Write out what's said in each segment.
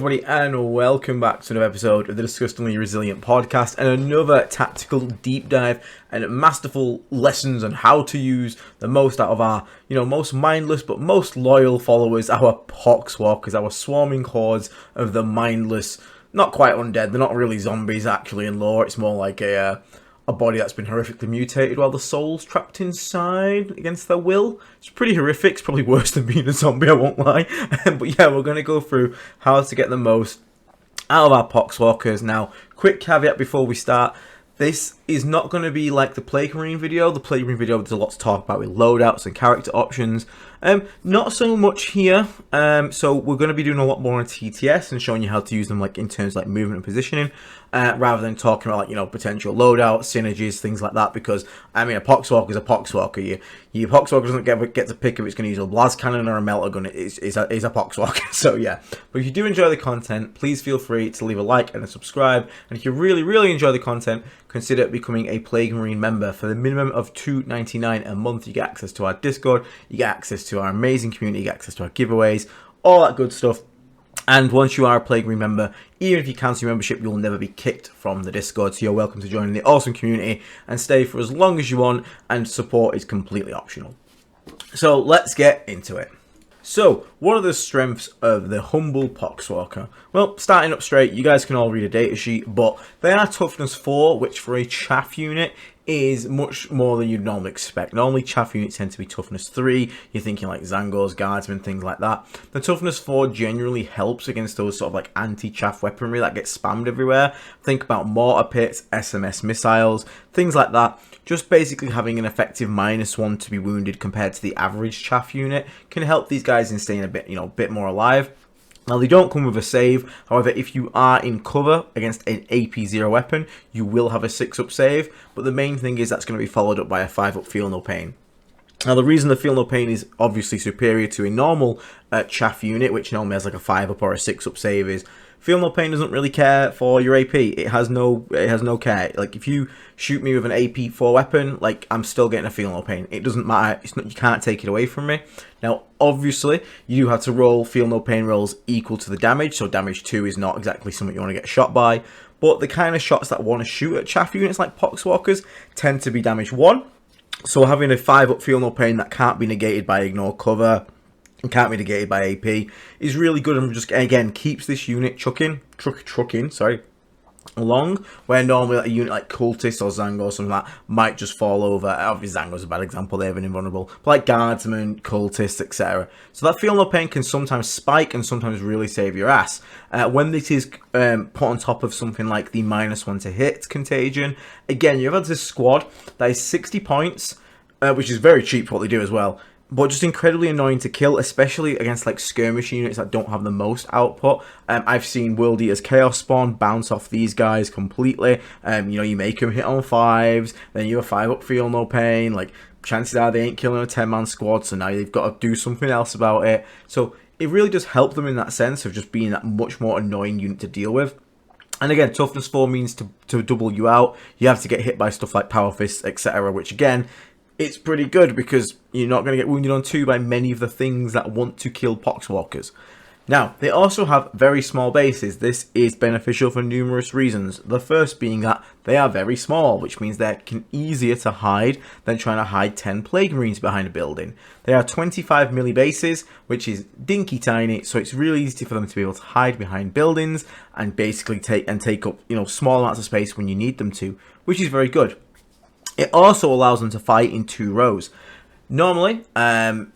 everybody, and welcome back to another episode of the Disgustingly Resilient podcast and another tactical deep dive and masterful lessons on how to use the most out of our, most mindless but most loyal followers, our Poxwalkers, our swarming hordes of the mindless, not quite undead. They're not really zombies actually in lore. It's more like a body that's been horrifically mutated while the soul's trapped inside against their will. It's pretty horrific. It's probably worse than being a zombie, I won't lie. But yeah, we're going to go through how to get the most out of our Poxwalkers. Now, quick caveat before we start. This is not going to be like the Plague Marine video. The Plague Marine video, there's a lot to talk about with loadouts and character options. Not so much here. So we're going to be doing a lot more on TTS and showing you how to use them, like in terms of like movement and positioning, rather than talking about like potential loadouts, synergies, things like that. Because I mean, a Poxwalker is a Poxwalker. Your Poxwalker doesn't get to pick if it's going to use a blast cannon or a melter gun. It's a Poxwalker. So yeah. But if you do enjoy the content, please feel free to leave a like and a subscribe. And if you really enjoy the content, consider becoming a Plague Marine member. For the minimum of $2.99 a month, you get access to our Discord, you get access to our amazing community, you get access to our giveaways, all that good stuff. And once you are a Plague Marine member, even if you cancel your membership, you'll never be kicked from the Discord. So you're welcome to join the awesome community and stay for as long as you want, and support is completely optional. So let's get into it. So, what are the strengths of the humble Poxwalker? Well, starting up straight, you guys can all read a datasheet, but they are toughness 4, which for a chaff unit is much more than you'd normally expect. Normally, chaff units tend to be toughness 3. You're thinking like Zangors, Guardsmen, things like that. The toughness 4 generally helps against those sort of like anti-chaff weaponry that gets spammed everywhere. Think about mortar pits, SMS missiles, things like that. Just basically having an effective -1 to be wounded compared to the average chaff unit can help these guys in staying a bit more alive. Now, they don't come with a save. However, if you are in cover against an AP0 weapon, you will have a 6-up save. But the main thing is that's going to be followed up by a 5-up Feel No Pain. Now, the reason the Feel No Pain is obviously superior to a normal chaff unit, which normally has like a 5-up or a 6-up save, is Feel No Pain doesn't really care for your AP. It has no care. Like, if you shoot me with an AP4 weapon, like, I'm still getting a Feel No Pain. It doesn't matter. You can't take it away from me. Now, obviously, you do have to roll Feel No Pain rolls equal to the damage. So damage 2 is not exactly something you want to get shot by. But the kind of shots that want to shoot at chaff units like Poxwalkers tend to be damage 1. So having a 5-up Feel No Pain that can't be negated by ignore cover and can't be negated by AP is really good, and just again keeps this unit trucking along, where normally like a unit like Cultist or Zango or something like that might just fall over. Obviously Zango's a bad example, they have an invulnerable, but like Guardsmen, Cultists, etc. So that Feel No Pain can sometimes spike and sometimes really save your ass. When it is put on top of something like the -1 to hit contagion, again you've had this squad that is 60 points, which is very cheap for what they do as well, but just incredibly annoying to kill, especially against like skirmish units that don't have the most output. I've seen World Eater's Chaos Spawn bounce off these guys completely. You make them hit on 5s, then you have a 5-up Feel No Pain. Like, chances are they ain't killing a 10-man squad, so now you've got to do something else about it. So it really does help them in that sense of just being that much more annoying unit to deal with. And again, toughness 4 means to double you out, you have to get hit by stuff like Power Fists, etc., which again, it's pretty good because you're not going to get wounded on 2 by many of the things that want to kill Poxwalkers. Now, they also have very small bases. This is beneficial for numerous reasons. The first being that they are very small, which means they're easier to hide than trying to hide 10 Plague Marines behind a building. They are 25 milli bases, which is dinky tiny, so it's really easy for them to be able to hide behind buildings and basically take up small amounts of space when you need them to, which is very good. It also allows them to fight in 2 rows. Normally,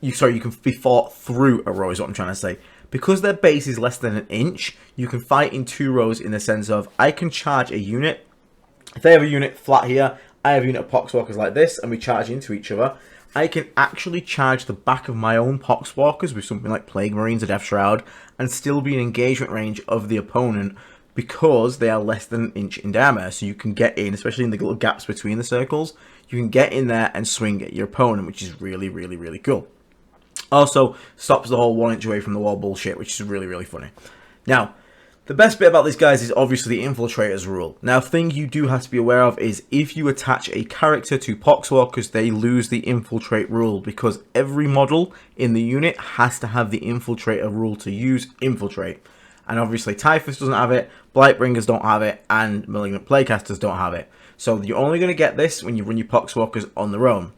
you can be fought through a row is what I'm trying to say. Because their base is less than an inch, you can fight in 2 rows in the sense of, I can charge a unit. If they have a unit flat here, I have a unit of Poxwalkers like this, and we charge into each other. I can actually charge the back of my own Poxwalkers with something like Plague Marines or Death Shroud, and still be in engagement range of the opponent, because they are less than an inch in diameter. So you can get in, especially in the little gaps between the circles, you can get in there and swing at your opponent, which is really cool. Also, stops the whole 1 inch away from the wall bullshit, which is really funny. Now, the best bit about these guys is obviously the Infiltrators rule. Now, thing you do have to be aware of is if you attach a character to Poxwalkers, they lose the Infiltrate rule, because every model in the unit has to have the Infiltrator rule to use Infiltrate. And obviously Typhus doesn't have it, Blightbringers don't have it, and Malignant Playcasters don't have it. So you're only going to get this when you run your Poxwalkers on their own.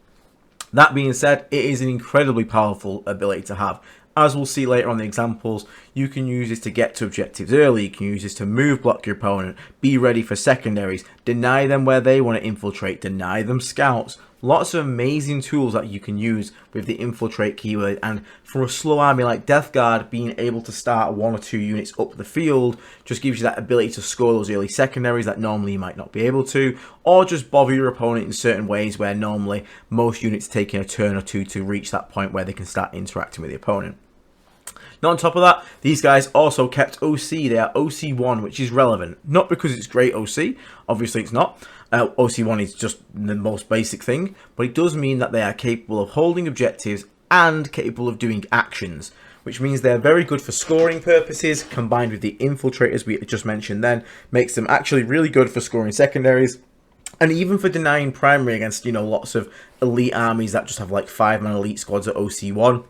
That being said, it is an incredibly powerful ability to have. As we'll see later on the examples, you can use this to get to objectives early, you can use this to move block your opponent, be ready for secondaries, deny them where they want to infiltrate, deny them scouts. Lots of amazing tools that you can use with the infiltrate keyword, and for a slow army like Death Guard, being able to start 1 or 2 units up the field just gives you that ability to score those early secondaries that normally you might not be able to, or just bother your opponent in certain ways where normally most units taking a turn or two to reach that point where they can start interacting with the opponent. Now on top of that, these guys also kept OC. They are OC1, which is relevant. Not because it's great OC, obviously it's not. OC1 is just the most basic thing, but it does mean that they are capable of holding objectives and capable of doing actions, which means they're very good for scoring purposes, combined with the infiltrators we just mentioned then, makes them actually really good for scoring secondaries, and even for denying primary against, you know, lots of elite armies that just have like 5-man elite squads at OC1.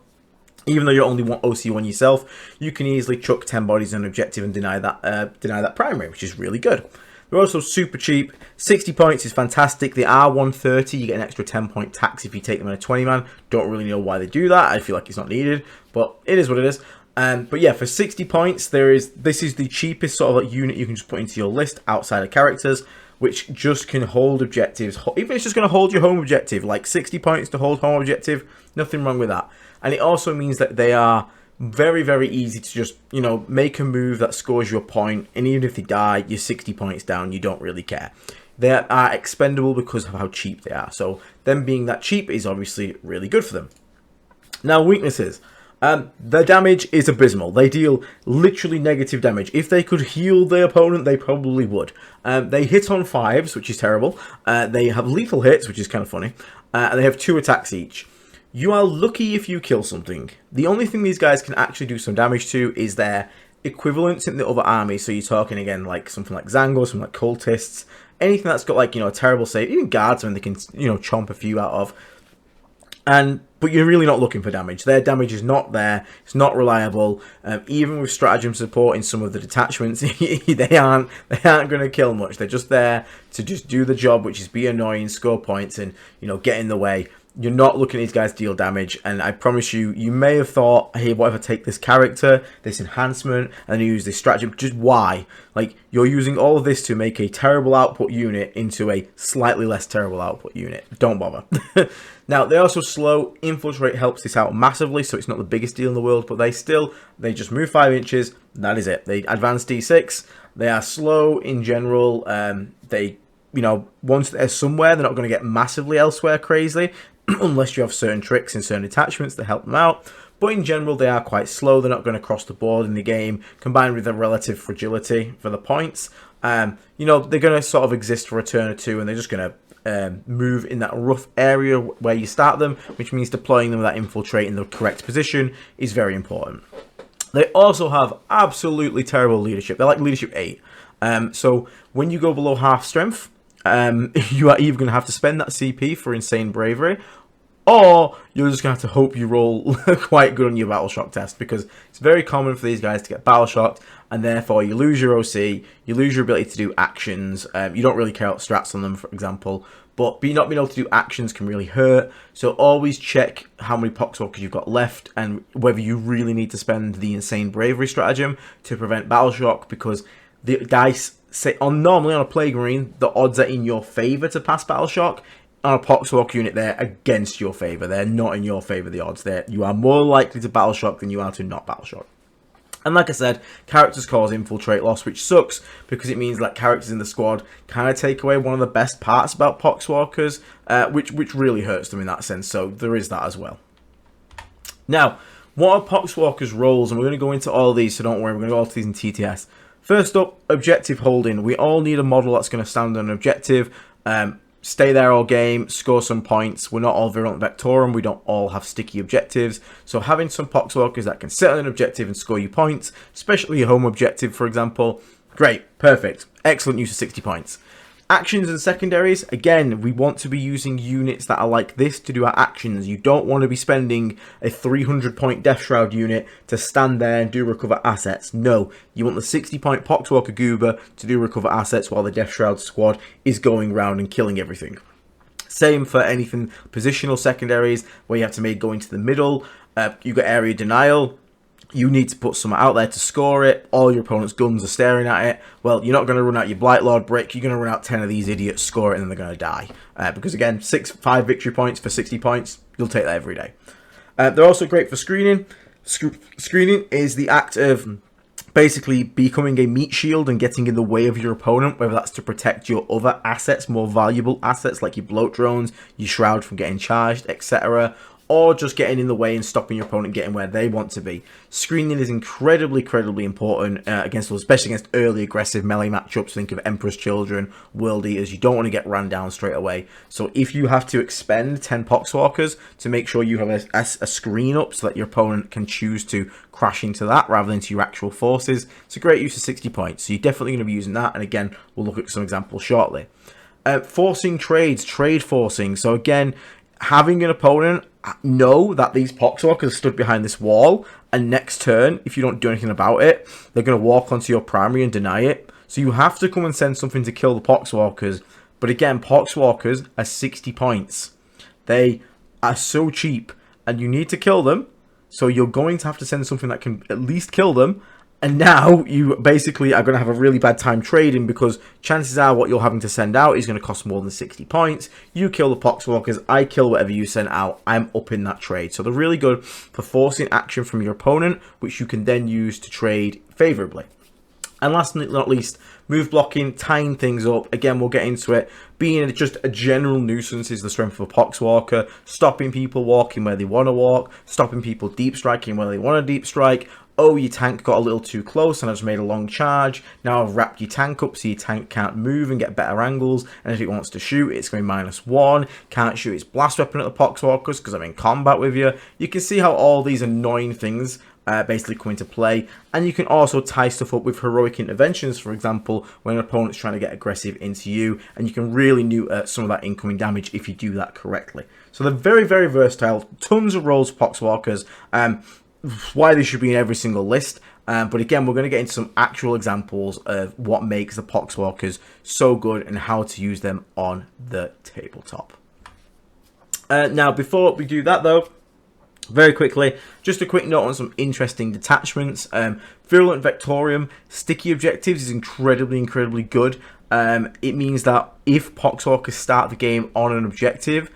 Even though you only want OC1 yourself, you can easily chuck 10 bodies on an objective and deny that primary, which is really good. They're also super cheap. 60 points is fantastic. They are 130. You get an extra 10-point tax if you take them in a 20-man. Don't really know why they do that. I feel like it's not needed, but it is what it is. But yeah, for 60 points, this is the cheapest sort of like unit you can just put into your list outside of characters, which just can hold objectives. Even if it's just going to hold your home objective, like 60 points to hold home objective, nothing wrong with that. And it also means that they are very, very easy to just, you know, make a move that scores you a point, and even if they die, you're 60 points down, you don't really care. They are expendable because of how cheap they are, so them being that cheap is obviously really good for them. Now, weaknesses. Their damage is abysmal. They deal literally negative damage. If they could heal their opponent, they probably would. They hit on 5s, which is terrible. They have lethal hits, which is kind of funny. And they have 2 attacks each. You are lucky if you kill something. The only thing these guys can actually do some damage to is their equivalents in the other armies. So you're talking again like something like Zangor, something like cultists, anything that's got like, you know, a terrible save, even guardsmen they can, you know, chomp a few out of. But you're really not looking for damage. Their damage is not there. It's not reliable. Even with stratagem support in some of the detachments, they aren't going to kill much. They're just there to just do the job, which is be annoying, score points, and, you know, get in the way. You're not looking at these guys deal damage, and I promise you, you may have thought, hey, what if I take this character, this enhancement, and use this stratagem? Just why? Like, you're using all of this to make a terrible output unit into a slightly less terrible output unit. Don't bother. Now, they're also slow. Infiltrate helps this out massively, so it's not the biggest deal in the world, but they just move 5 inches, that is it. They advance D6, they are slow in general, you know, once they're somewhere, they're not going to get massively elsewhere crazy, unless you have certain tricks and certain attachments that help them out. But in general, they are quite slow. They're not going to cross the board in the game, combined with their relative fragility for the points. You know, they're going to sort of exist for a turn or two, and they're just going to move in that rough area where you start them, which means deploying them with that infiltrate in the correct position is very important. They also have absolutely terrible leadership. They're like leadership 8. So when you go below half strength, you are either going to have to spend that CP for insane bravery, or you're just going to have to hope you roll quite good on your battle shock test, because it's very common for these guys to get battle shocked, and therefore you lose your OC, you lose your ability to do actions. You don't really care about strats on them, for example, but not being able to do actions can really hurt. So always check how many Poxwalkers you've got left, and whether you really need to spend the insane bravery stratagem to prevent battle shock, because the dice say normally on a plague marine, the odds are in your favor to pass battle shock. On a Poxwalker unit, they're against your favor. They're not in your favor, the odds. You are more likely to battle shock than you are to not battle shock. And like I said, characters cause infiltrate loss, which sucks, because it means that characters in the squad kind of take away one of the best parts about Poxwalkers, which really hurts them in that sense. So there is that as well. Now, what are Poxwalkers' roles? And we're going to go into all of these, so don't worry, we're going to go all to these in TTS. First up, objective holding. We all need a model that's going to stand on an objective, stay there all game, score some points. We're not all virulent Vectorum, we don't all have sticky objectives. So having some Poxwalkers that can sit on an objective and score you points, especially your home objective, for example, great, perfect, excellent use of 60 points. Actions and secondaries, again, we want to be using units that are like this to do our actions. You don't want to be spending a 300 point Death Shroud unit to stand there and do recover assets. No, you want the 60 point Poxwalker Goober to do recover assets while the Death Shroud squad is going around and killing everything. Same for anything positional secondaries, where you have to maybe go into the middle. You've got area denial. You need to put someone out there to score it. All your opponent's guns are staring at it. Well, you're not going to run out your Blight Lord brick. You're going to run out 10 of these idiots, score it, and then they're going to die. Because again, 5 victory points for 60 points. You'll take that every day. They're also great for screening. Screening is the act of basically becoming a meat shield and getting in the way of your opponent, whether that's to protect your other assets, more valuable assets like your bloat drones, your shroud from getting charged, etc., or just getting in the way and stopping your opponent getting where they want to be. Screening is incredibly important against those, especially against early aggressive melee matchups. Think of Emperor's Children, World Eaters. You don't want to get ran down straight away. So if you have to expend 10 Poxwalkers to make sure you have a screen up so that your opponent can choose to crash into that rather than to your actual forces, it's a great use of 60 points. So you're definitely going to be using that. And again, we'll look at some examples shortly. Forcing trades, trade forcing. So again, having an opponent know that these Poxwalkers stood behind this wall, and next turn, if you don't do anything about it, they're going to walk onto your primary and deny it. So you have to come and send something to kill the Poxwalkers. But again, Poxwalkers are 60 points. They are so cheap, and you need to kill them. So you're going to have to send something that can at least kill them. And now you basically are going to have a really bad time trading, because chances are what you're having to send out is going to cost more than 60 points. You kill the Poxwalkers, I kill whatever you send out, I'm up in that trade. So they're really good for forcing action from your opponent, which you can then use to trade favorably. And last but not least, move blocking, tying things up. Again, we'll get into it. Being just a general nuisance is the strength of a Poxwalker. Stopping people walking where they want to walk. Stopping people deep striking where they want to deep strike. Oh, your tank got a little too close and I just made a long charge. Now I've wrapped your tank up so your tank can't move and get better angles. And if it wants to shoot, it's going to be -1. Can't shoot its blast weapon at the Poxwalkers because I'm in combat with you. You can see how all these annoying things basically come into play. And you can also tie stuff up with heroic interventions, for example, when an opponent's trying to get aggressive into you. And you can really neuter some of that incoming damage if you do that correctly. So they're very versatile. Tons of roles for Poxwalkers. Why they should be in every single list. But again, we're going to get into some actual examples of what makes the Poxwalkers so good and how to use them on the tabletop. Now, before we do that, though, very quickly, just a quick note on some interesting detachments. Virulent Vectorium, sticky objectives is incredibly good. It means that if Poxwalkers start the game on an objective,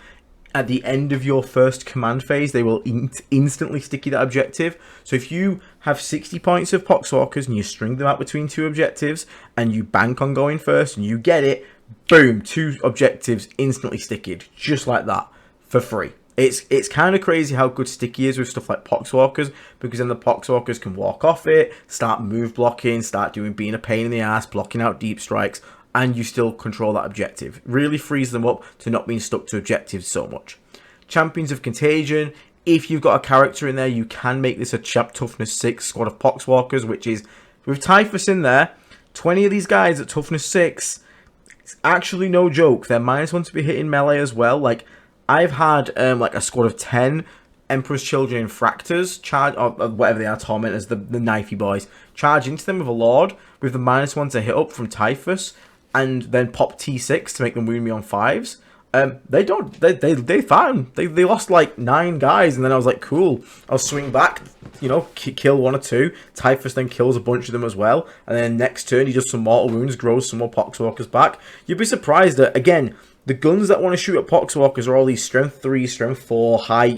at the end of your first command phase, they will instantly sticky that objective. So if you have 60 points of Poxwalkers and you string them out between 2 objectives and you bank on going first and you get it, boom, 2 objectives instantly stickied, just like that, for free. It's kind of crazy how good sticky is with stuff like Poxwalkers, because then the Poxwalkers can walk off it, start move blocking, start being a pain in the ass, blocking out deep strikes, and you still control that objective. Really frees them up to not being stuck to objectives so much. Champions of Contagion. If you've got a character in there, you can make this a toughness 6 squad of Poxwalkers, which is, with Typhus in there, 20 of these guys at toughness 6, it's actually no joke. They're -1 to be hitting melee as well. Like, I've had like a squad of 10 Emperor's Children Infractors charge, or whatever they are, Tormentors, the knifey boys, charge into them with a Lord with the -1 to hit up from Typhus, and then pop T6 to make them wound me on 5s. They fine. They lost like 9 guys, and then I was like, cool. I'll swing back, you know, kill 1 or 2. Typhus then kills a bunch of them as well, and then next turn he does some mortal wounds, grows some more Poxwalkers back. You'd be surprised that, again, the guns that want to shoot at Poxwalkers are all these strength 3, strength 4, high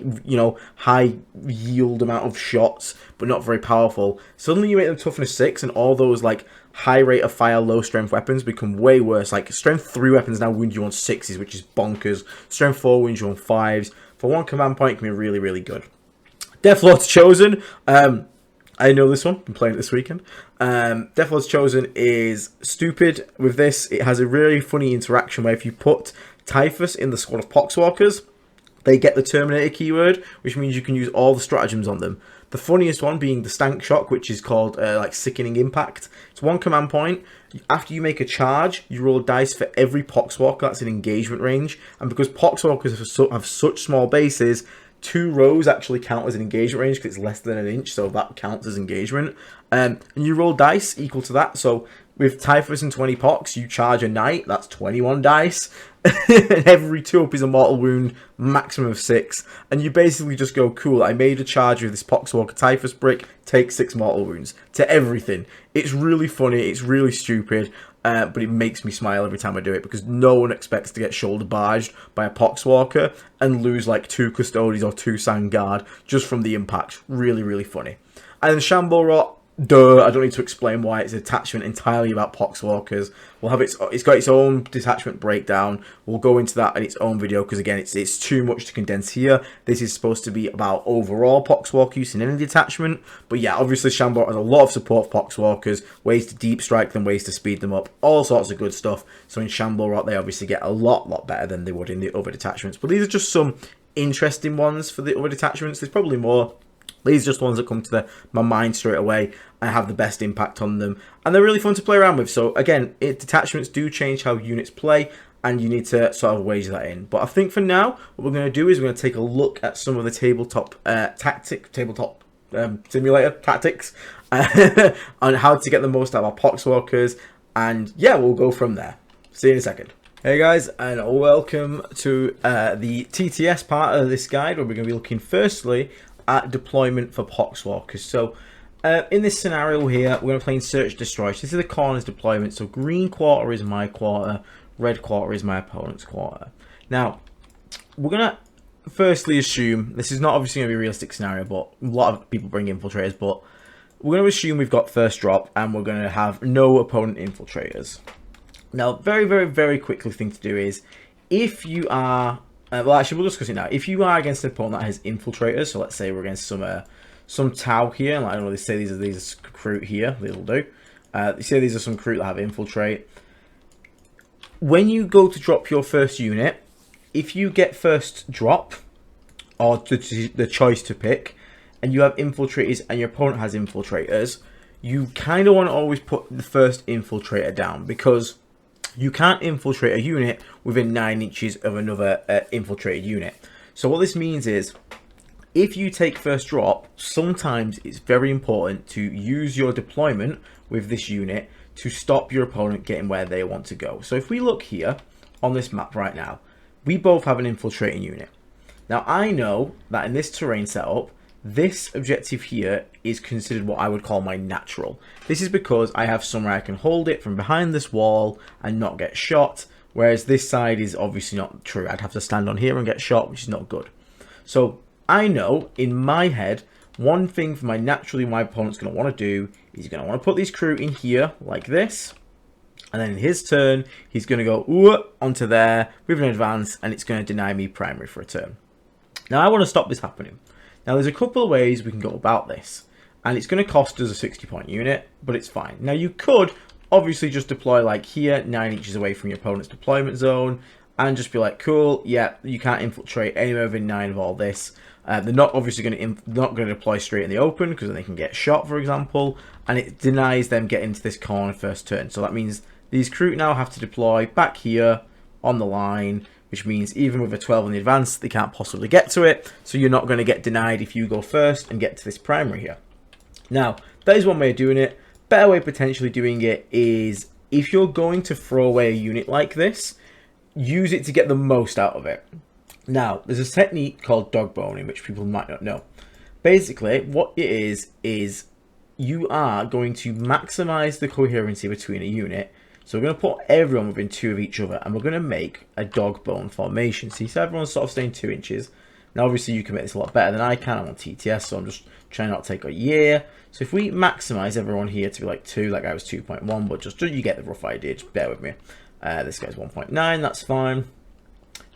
yield amount of shots, but not very powerful. Suddenly you make them toughness 6, and all those like high rate of fire, low strength weapons become way worse. Like strength 3 weapons now wound you on 6s, which is bonkers. Strength 4 wounds you on 5s. For 1 command point, it can be really good. Deathlord's Chosen. I know this one. Been playing it this weekend. Deathlord's Chosen is stupid with this. It has a really funny interaction where if you put Typhus in the squad of Poxwalkers, they get the Terminator keyword, which means you can use all the stratagems on them. The funniest one being the stank shock, which is called like sickening impact. It's one command point. After you make a charge, you roll dice for every Poxwalker that's in engagement range. And because Poxwalkers have such small bases, 2 rows actually count as an engagement range because it's less than an inch, so that counts as engagement. And you roll dice equal to that. So with Typhus and 20 Pox, you charge a knight, that's 21 dice. And every 2 up is a mortal wound, maximum of 6. And you basically just go, cool, I made a charge with this Poxwalker Typhus brick, take 6 mortal wounds to everything. It's really funny, it's really stupid, but it makes me smile every time I do it because no one expects to get shoulder barged by a Poxwalker and lose like 2 Custodies or 2 Sangard just from the impact. Really, really funny. And then Shamble Rot, duh, I don't need to explain why. It's a detachment entirely about Poxwalkers. We'll have it's got its own detachment breakdown. We'll go into that in its own video because again it's too much to condense here. This is supposed to be about overall Poxwalker use in any detachment. But yeah, obviously Shambot has a lot of support for Poxwalkers, ways to deep strike them, ways to speed them up, all sorts of good stuff. So in Shamble Rot they obviously get a lot better than they would in the other detachments. But these are just some interesting ones for the other detachments. There's probably more. These are just ones that come to my mind straight away and have the best impact on them. And they're really fun to play around with. So again, detachments do change how units play and you need to sort of wage that in. But I think for now, what we're going to do is we're going to take a look at some of the tabletop simulator tactics on how to get the most out of our Poxwalkers. And yeah, we'll go from there. See you in a second. Hey guys, and welcome to the TTS part of this guide where we're going to be looking firstly at deployment for Poxwalkers. So in this scenario here, we're going to play in Search Destroy. So this is the corners deployment. So green quarter is my quarter, red quarter is my opponent's quarter. Now, we're going to firstly assume, this is not obviously going to be a realistic scenario, but a lot of people bring infiltrators, but we're going to assume we've got first drop and we're going to have no opponent infiltrators. Now, very quickly thing to do is, if you are well, actually, we'll discuss it now. If you are against an opponent that has infiltrators, so let's say we're against some Tau here, like, I don't know, they say these are Recruit here, they'll do. They say these are some Recruit that have infiltrate. When you go to drop your first unit, if you get first drop, or the choice to pick, and you have infiltrators and your opponent has infiltrators, you kind of want to always put the first infiltrator down because you can't infiltrate a unit within 9 inches of another infiltrated unit. So what this means is, if you take first drop, sometimes it's very important to use your deployment with this unit to stop your opponent getting where they want to go. So if we look here on this map right now, we both have an infiltrating unit. Now I know that in this terrain setup, this objective here is considered what I would call my natural. This is because I have somewhere I can hold it from behind this wall and not get shot, whereas this side is obviously not true. I'd have to stand on here and get shot, which is not good. So I know in my head, one thing for my naturally my opponent's going to want to do is he's going to want to put these crew in here like this, and then in his turn he's going to go onto there with an advance, and it's going to deny me primary for a turn. Now I want to stop this happening. Now there's a couple of ways we can go about this, and it's going to cost us a 60-point unit, but it's fine. Now you could obviously just deploy like here, 9 inches away from your opponent's deployment zone, and just be like, cool, yeah, you can't infiltrate anywhere within 9 of all this. They're not obviously going to deploy straight in the open because then they can get shot, for example, and it denies them getting to this corner first turn. So that means these crew now have to deploy back here on the line, which means even with a 12 in the advance, they can't possibly get to it. So you're not going to get denied if you go first and get to this primary here. Now, that is one way of doing it. Better way of potentially doing it is, if you're going to throw away a unit like this, use it to get the most out of it. Now, there's a technique called dog boning, which people might not know. Basically, what it is you are going to maximize the coherency between a unit. So we're going to put everyone within 2 of each other, and we're going to make a dog bone formation. So you see everyone's sort of staying 2 inches. Now, obviously, you can make this a lot better than I can. I'm on TTS, so I'm just trying not to take a year. So if we maximize everyone here to be like 2, like I was 2.1, but just you get the rough idea, just bear with me. This guy's 1.9, that's fine.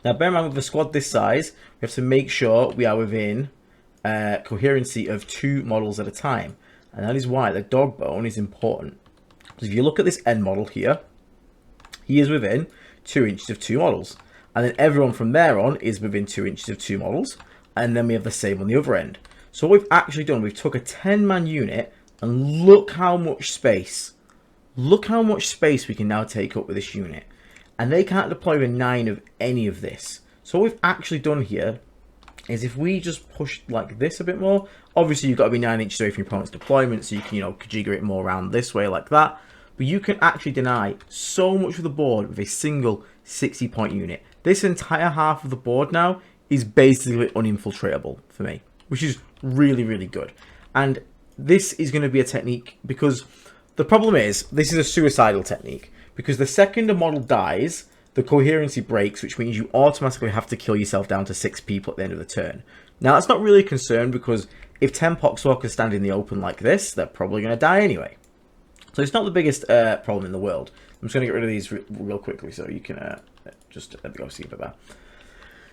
Now, bear in mind, with a squad this size, we have to make sure we are within coherency of 2 models at a time. And that is why the dog bone is important. So if you look at this end model here, he is within 2 inches of 2 models. And then everyone from there on is within 2 inches of 2 models. And then we have the same on the other end. So what we've actually done, we've took a 10-man unit, and look how much space. Look how much space we can now take up with this unit. And they can't deploy with 9 of any of this. So what we've actually done here is if we just push like this a bit more, obviously you've got to be 9 inches away from your opponent's deployment, so you can, jigger it more around this way like that. But you can actually deny so much of the board with a single 60-point unit. This entire half of the board now is basically uninfiltratable for me, which is really, really good. And this is going to be a technique, because the problem is, this is a suicidal technique, because the second a model dies, the coherency breaks, which means you automatically have to kill yourself down to 6 people at the end of the turn. Now, that's not really a concern, because if 10 Poxwalkers stand in the open like this, they're probably going to die anyway. So it's not the biggest problem in the world. I'm just going to get rid of these real quickly so you can just go see a bit there.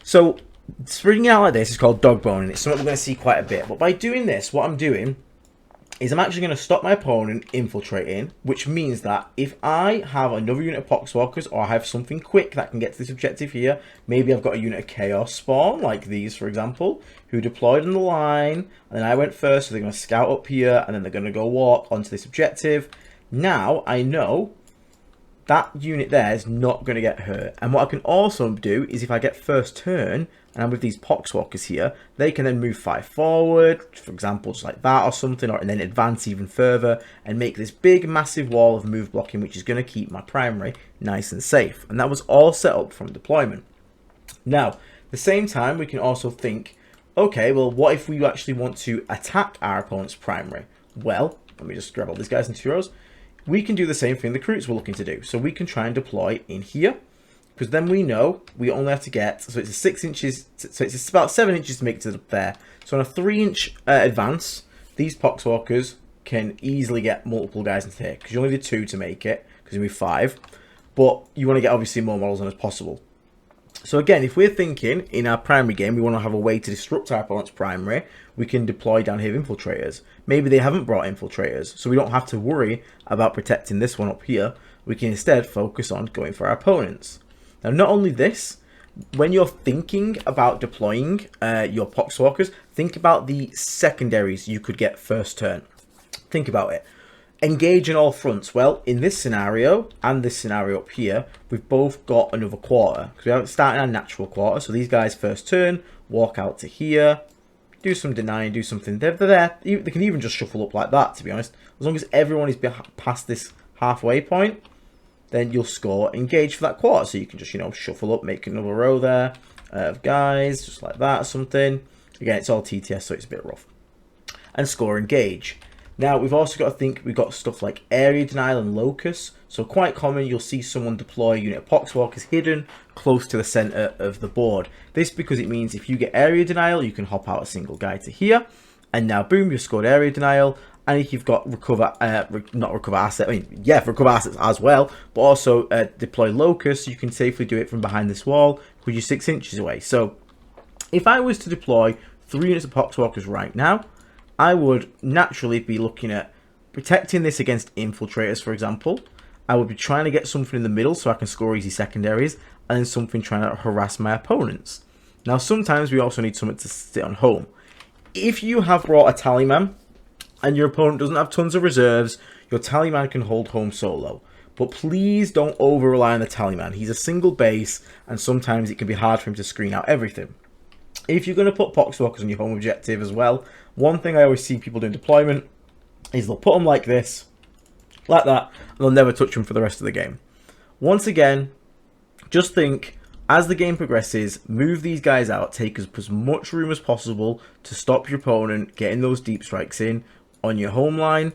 So spreading it out like this is called dog boning. It's something we're going to see quite a bit. But by doing this, what I'm doing is I'm actually going to stop my opponent infiltrating, which means that if I have another unit of Poxwalkers, or I have something quick that can get to this objective here, maybe I've got a unit of Chaos Spawn, like these for example, who deployed on the line, and then I went first, so they're going to scout up here, and then they're going to go walk onto this objective. Now I know that unit there is not going to get hurt. And what I can also do is if I get first turn, and I'm with these Poxwalkers here, they can then move 5 forward, for example, just like that or something, and then advance even further and make this big, massive wall of move blocking, which is going to keep my primary nice and safe. And that was all set up from deployment. Now, at the same time, we can also think, okay, well, what if we actually want to attack our opponent's primary? Well, let me just grab all these guys in 2 rows. We can do the same thing the recruits were looking to do. So we can try and deploy in here, because then we know we only have to get, so it's a 6 inches, so it's about 7 inches to make it to there. So on a 3-inch advance, these Poxwalkers can easily get multiple guys into here, because you only need 2 to make it, because you move 5. But you want to get obviously more models on as possible. So again, if we're thinking in our primary game, we want to have a way to disrupt our opponent's primary, we can deploy down here infiltrators. Maybe they haven't brought infiltrators, so we don't have to worry about protecting this one up here. We can instead focus on going for our opponents. Now, not only this, when you're thinking about deploying your Poxwalkers, think about the secondaries you could get first turn. Think about it. Engage in all fronts. Well, in this scenario and this scenario up here, we've both got another quarter. Because we haven't started our natural quarter. So these guys first turn, walk out to here, do some denying, do something. They're there. They can even just shuffle up like that, to be honest. As long as everyone is past this halfway point, then you'll score engage for that quarter. So you can just, shuffle up, make another row there of guys, just like that or something. Again, it's all TTS, so it's a bit rough. And score engage. Now, we've also got to think we've got stuff like area denial and locus. So quite common, you'll see someone deploy a unit of Poxwalkers hidden close to the center of the board. This because it means if you get area denial, you can hop out a single guy to here. And now, boom, you've scored area denial. And if you've got recover, not recover asset, recover assets as well, but also deploy locus, you can safely do it from behind this wall, because you're 6 inches away. So if I was to deploy 3 units of Poxwalkers right now, I would naturally be looking at protecting this against infiltrators, for example. I would be trying to get something in the middle so I can score easy secondaries, and then something trying to harass my opponents. Now, sometimes we also need something to sit on home. If you have brought a tallyman, and your opponent doesn't have tons of reserves, your tallyman can hold home solo. But please don't over-rely on the tallyman. He's a single base, and sometimes it can be hard for him to screen out everything. If you're going to put Poxwalkers on your home objective as well, one thing I always see people doing deployment is they'll put them like this, like that, and they'll never touch them for the rest of the game. Once again, just think, as the game progresses, move these guys out, take as much room as possible to stop your opponent getting those deep strikes in on your home line.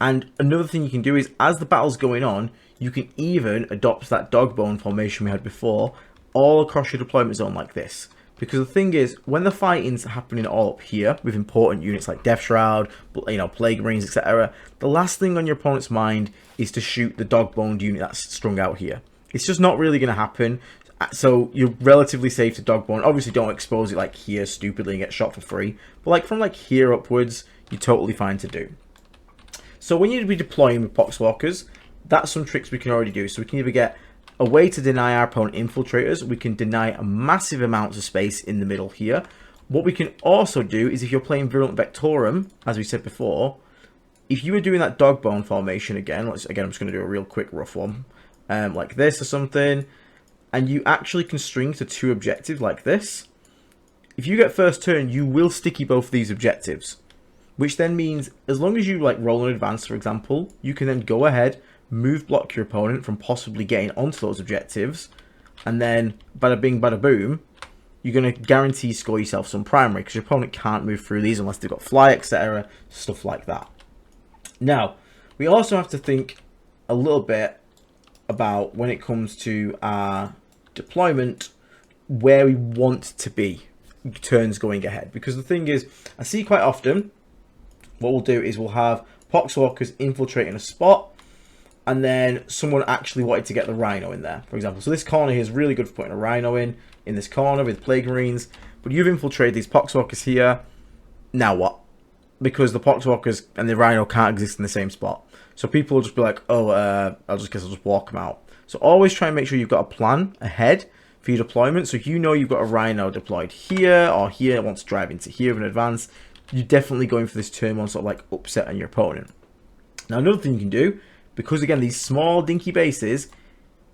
And another thing you can do is, as the battle's going on, you can even adopt that dog bone formation we had before all across your deployment zone like this. Because the thing is, when the fighting's happening all up here with important units like Death Shroud, Plague Marines, etc., the last thing on your opponent's mind is to shoot the dog-boned unit that's strung out here. It's just not really going to happen. So you're relatively safe to dog bone. Obviously, don't expose it like here stupidly and get shot for free. But like from like here upwards, you're totally fine to do. So when you'd be deploying with Poxwalkers, that's some tricks we can already do. So we can either get a way to deny our opponent infiltrators. We can deny a massive amounts of space in the middle here. What we can also do is if you're playing Virulent Vectorum, as we said before, if you were doing that dog bone formation again, I'm just going to do a real quick rough one, like this or something, and you actually can string to 2 objectives like this. If you get first turn, you will sticky both these objectives, which then means as long as you like roll in advance, for example, you can then go ahead, move block your opponent from possibly getting onto those objectives, and then bada bing, bada boom, you're going to guarantee score yourself some primary because your opponent can't move through these unless they've got fly, etc., stuff like that. Now, we also have to think a little bit about when it comes to our deployment, where we want to be turns going ahead. Because the thing is, I see quite often, what we'll do is we'll have Poxwalkers infiltrating a spot, and then someone actually wanted to get the Rhino in there, for example. So this corner here is really good for putting a Rhino in this corner with Plague Marines, but you've infiltrated these Poxwalkers here. Now what? Because the Poxwalkers and the Rhino can't exist in the same spot. So people will just be like, oh, I'll just walk them out. So always try and make sure you've got a plan ahead for your deployment. So if you know you've got a Rhino deployed here or here, wants to drive into here in advance, you're definitely going for this turn one sort of like upset on your opponent. Now another thing you can do, because again, these small dinky bases,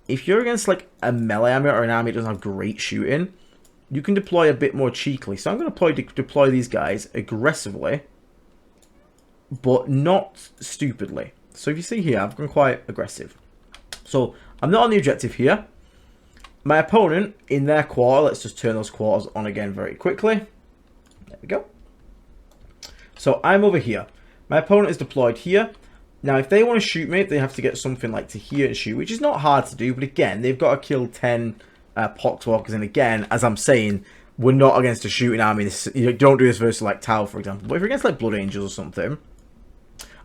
if you're against like a melee army or an army that doesn't have great shooting, you can deploy a bit more cheekily. So I'm going to deploy these guys aggressively, but not stupidly. So if you see here, I've gone quite aggressive. So I'm not on the objective here. My opponent in their quarter, let's just turn those quarters on again very quickly. There we go. So I'm over here. My opponent is deployed here. Now, if they want to shoot me, they have to get something like to here and shoot, which is not hard to do. But again, they've got to kill 10 Poxwalkers. And again, as I'm saying, we're not against a shooting army. You don't do this versus like Tau, for example. But if you're against like Blood Angels or something,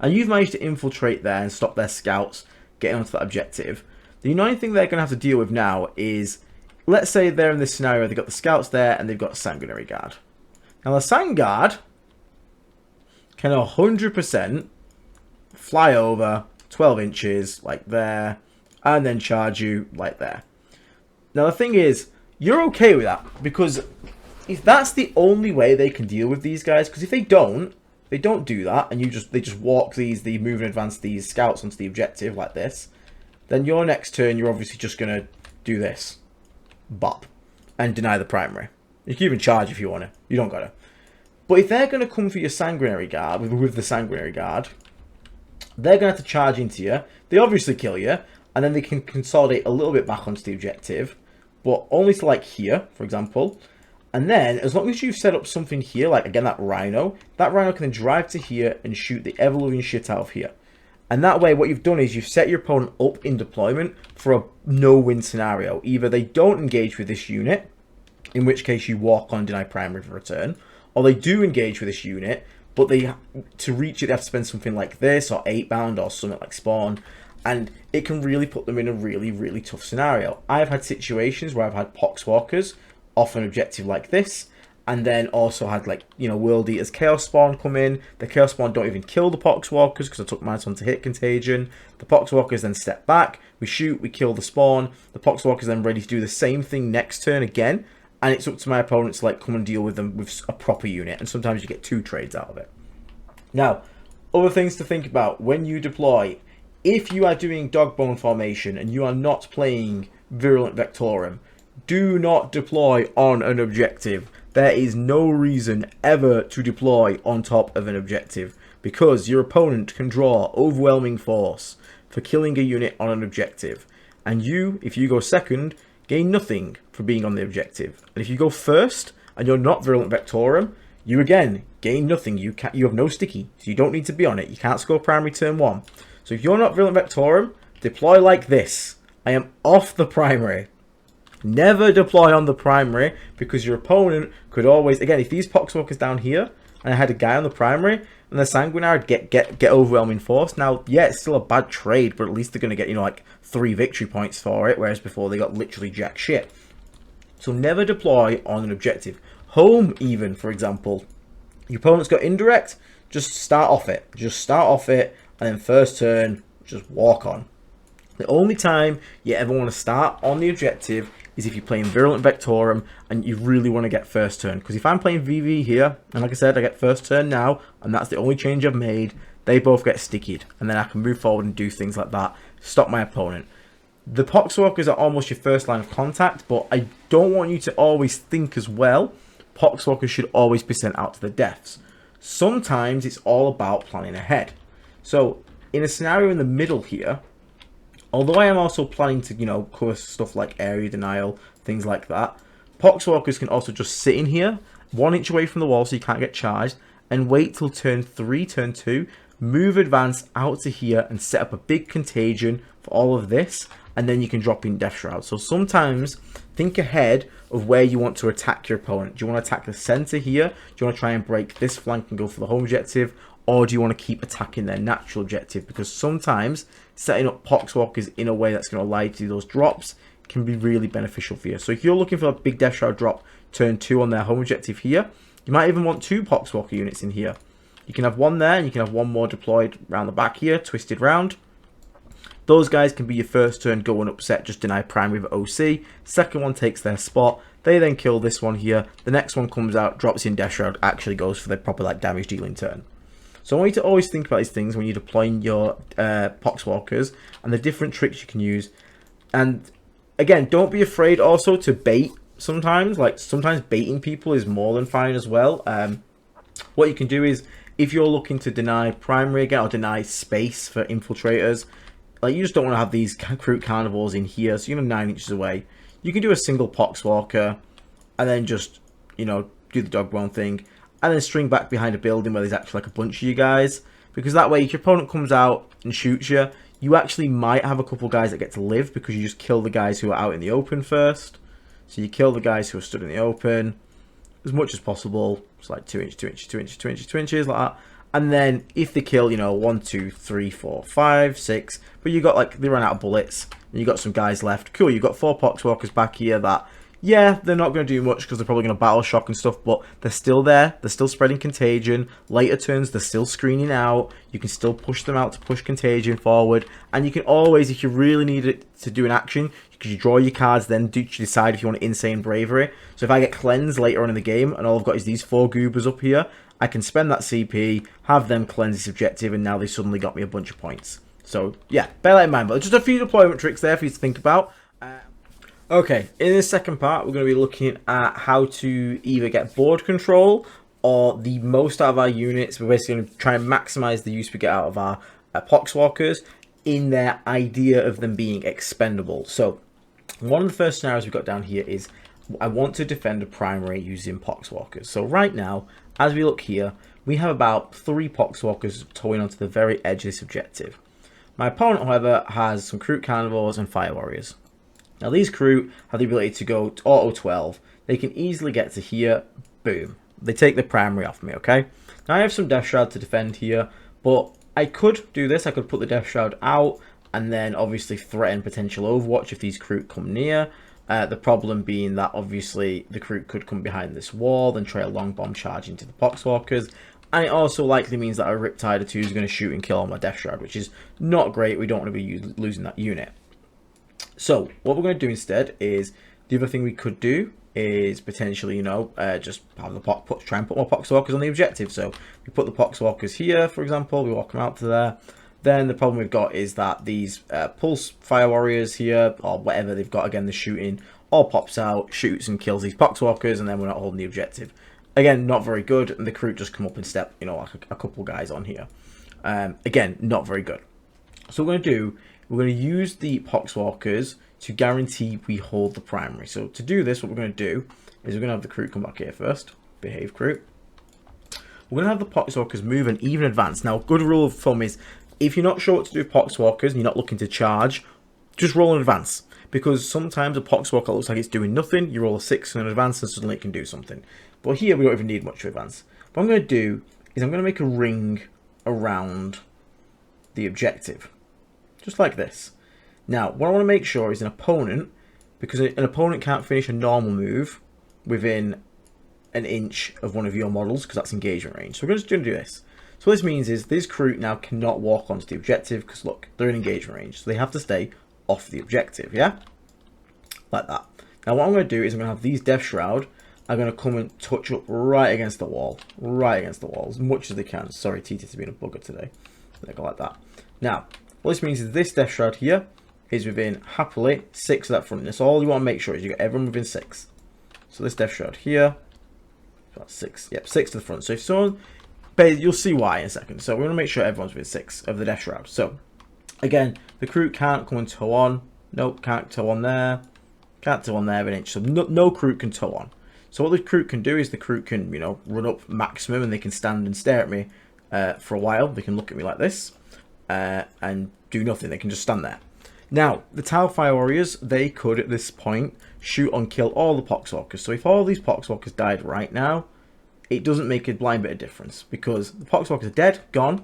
and you've managed to infiltrate there and stop their scouts getting onto that objective, the only thing they're going to have to deal with now is, let's say they're in this scenario, they've got the scouts there and they've got a Sanguinary Guard. Now, the Sang Guard can 100% fly over 12 inches like there and then charge you like there. Now, the thing is, you're okay with that because if that's the only way they can deal with these guys, because if they don't do that, and they just walk they move and advance these scouts onto the objective like this, then your next turn you're obviously just gonna do this, bop, and deny the primary. You can even charge if you want to. You don't gotta. But if they're gonna come for your Sanguinary Guard with the Sanguinary Guard, they're gonna have to charge into you. They obviously kill you, and then they can consolidate a little bit back onto the objective, but only to like here, for example. And then, as long as you've set up something here, like, again, that Rhino can then drive to here and shoot the ever-loving shit out of here. And that way, what you've done is you've set your opponent up in deployment for a no-win scenario. Either they don't engage with this unit, in which case you walk on, deny primary for return, or they do engage with this unit, but to reach it, they have to spend something like this, or 8-bound, or something like Spawn, and it can really put them in a really, really tough scenario. I've had situations where I've had Poxwalkers off an objective like this, and then also had, like, you know, World Eater's Chaos Spawn come in. The Chaos Spawn don't even kill the Poxwalkers because I took mine on to hit contagion. The Poxwalkers then step back, we shoot, we kill the spawn. The Poxwalkers then ready to do the same thing next turn again, and it's up to my opponent to like come and deal with them with a proper unit, and sometimes you get 2 trades out of it. Now, other things to think about when you deploy. If you are doing dog bone formation and you are not playing Virulent Vectorum, do not deploy on an objective. There is no reason ever to deploy on top of an objective, because your opponent can draw overwhelming force for killing a unit on an objective, and you, if you go second, gain nothing for being on the objective. And if you go first and you're not Virulent Vectorum, you again gain nothing. You have no sticky, so you don't need to be on it. You can't score primary turn 1. So if you're not Virulent Vectorum, deploy like this. I am off the primary. Never deploy on the primary, because your opponent could always, again, if these Poxwalkers down here and I had a guy on the primary and the Sanguinary get overwhelming force. Now, yeah, it's still a bad trade, but at least they're going to get, you know, like 3 victory points for it, whereas before they got literally jack shit. So never deploy on an objective. Home, even, for example. Your opponent's got indirect, just start off it. Just start off it, and then first turn, just walk on. The only time you ever want to start on the objective is if you're playing Virulent Vectorum and you really want to get first turn. Because if I'm playing VV here, and like I said, I get first turn now, and that's the only change I've made, they both get stickied. And then I can move forward and do things like that, stop my opponent. The Poxwalkers are almost your first line of contact, but I don't want you to always think as well, Poxwalkers should always be sent out to the deaths. Sometimes it's all about planning ahead. So, in a scenario in the middle here, although I am also planning to, cover stuff like area denial, things like that, Poxwalkers can also just sit in here, 1 inch away from the wall so you can't get charged, and wait till turn 3, turn 2, move advance out to here and set up a big contagion for all of this, and then you can drop in Death Shroud. So sometimes think ahead of where you want to attack your opponent. Do you want to attack the center here? Do you want to try and break this flank and go for the home objective? Or do you want to keep attacking their natural objective? Because sometimes setting up Poxwalkers in a way that's going to allow you to do those drops can be really beneficial for you. So if you're looking for a big Death Shroud drop turn 2 on their home objective here, you might even want 2 Poxwalker units in here. You can have 1 there, and you can have 1 more deployed around the back here, twisted round. Those guys can be your first turn, go and upset, just deny primary with OC. Second one takes their spot. They then kill this one here. The next one comes out, drops in Death Shroud, actually goes for their proper damage dealing turn. So I want you to always think about these things when you're deploying your Poxwalkers and the different tricks you can use. And again, don't be afraid also to bait sometimes. Sometimes baiting people is more than fine as well. What you can do is, if you're looking to deny primary again or deny space for infiltrators, you just don't want to have these Kroot Carnivores in here, so you're 9 inches away. You can do a single Poxwalker, and then just, do the dog bone thing, and then string back behind a building where there's actually a bunch of you guys. Because that way, if your opponent comes out and shoots you, you actually might have a couple guys that get to live, because you just kill the guys who are out in the open first. So you kill the guys who are stood in the open, as much as possible. It's 2 inches, 2 inches, 2 inches, 2 inches, 2 inches, like that. And then if they kill, 1, 2, 3, 4, 5, 6, but you got they run out of bullets, and you got some guys left. Cool, you've got 4 Poxwalkers back here that, yeah, they're not going to do much because they're probably going to battle shock and stuff, but they're still there. They're still spreading contagion. Later turns, they're still screening out. You can still push them out to push contagion forward. And you can always, if you really need it to do an action, because you draw your cards, then decide if you want insane bravery. So if I get cleanse later on in the game, and all I've got is these 4 goobers up here, I can spend that CP, have them cleanse this objective, and now they suddenly got me a bunch of points. So, yeah, bear that in mind. But just a few deployment tricks there for you to think about. Okay, in this second part, we're going to be looking at how to either get board control or the most out of our units. We're basically going to try and maximize the use we get out of our Poxwalkers in their idea of them being expendable. So, one of the first scenarios we've got down here is I want to defend a primary using Poxwalkers. So right now, as we look here, we have about 3 Poxwalkers towing onto the very edge of this objective. My opponent, however, has some Kroot Carnivores and Fire Warriors. Now these Kroot have the ability to go to auto 12. They can easily get to here. Boom. They take the primary off me, okay? Now I have some Death Shroud to defend here, but I could do this. I could put the Death Shroud out and then obviously threaten potential Overwatch if these Kroot come near. The problem being that obviously the Kroot could come behind this wall, then try a long bomb charge into the Poxwalkers. And it also likely means that a Riptide or 2 is going to shoot and kill on my Death Shroud, which is not great. We don't want to be losing that unit. So what we're going to do instead is, the other thing we could do is potentially, just have the try and put more Poxwalkers on the objective. So we put the Poxwalkers here, for example, we walk them out to there. Then the problem we've got is that these Pulse Fire Warriors here, or whatever they've got, again, the shooting, all pops out, shoots and kills these Poxwalkers, and then we're not holding the objective. Again, not very good, and the Kroot just come up and step, a couple guys on here. Again, not very good. So what we're going to do, we're going to use the Poxwalkers to guarantee we hold the primary. So to do this, what we're going to do is we're going to have the Kroot come back here first. Behave, Kroot. We're going to have the Poxwalkers move and even advance. Now, a good rule of thumb is, if you're not sure what to do with Poxwalkers and you're not looking to charge, just roll in advance. Because sometimes a Poxwalker looks like it's doing nothing, you roll a 6 in advance and suddenly it can do something. But here we don't even need much to advance. What I'm going to do is I'm going to make a ring around the objective. Just like this. Now, what I want to make sure is an opponent, because an opponent can't finish a normal move within an inch of one of your models, because that's engagement range. So we're just going to do this. So what this means is these Kroot now cannot walk onto the objective, because look, they're in engagement range. So they have to stay off the objective, yeah? Like that. Now what I'm going to do is I'm going to have these Death Shroud are going to come and touch up right against the wall. Right against the wall, as much as they can. Sorry, TT's been a bugger today. They go like that. Now, what this means is this Death Shroud here is within, happily, 6 of that front. And so all you want to make sure is you got everyone within 6. So this Death Shroud here, got 6. Yep, 6 to the front. So if someone, you'll see why in a second. So we're going to make sure everyone's within 6 of the Death Shroud. So, again, the crew can't come and tow on. Nope, can't tow on there. Can't tow on there an inch. So no crew can tow on. So what the crew can do is the crew can, you know, run up maximum and they can stand and stare at me for a while. They can look at me like this and do nothing. They can just stand there. Now, the Tau Fire Warriors, they could, at this point, shoot and kill all the Poxwalkers. So if all these Poxwalkers died right now, it doesn't make a blind bit of difference, because the Poxwalkers are dead, gone.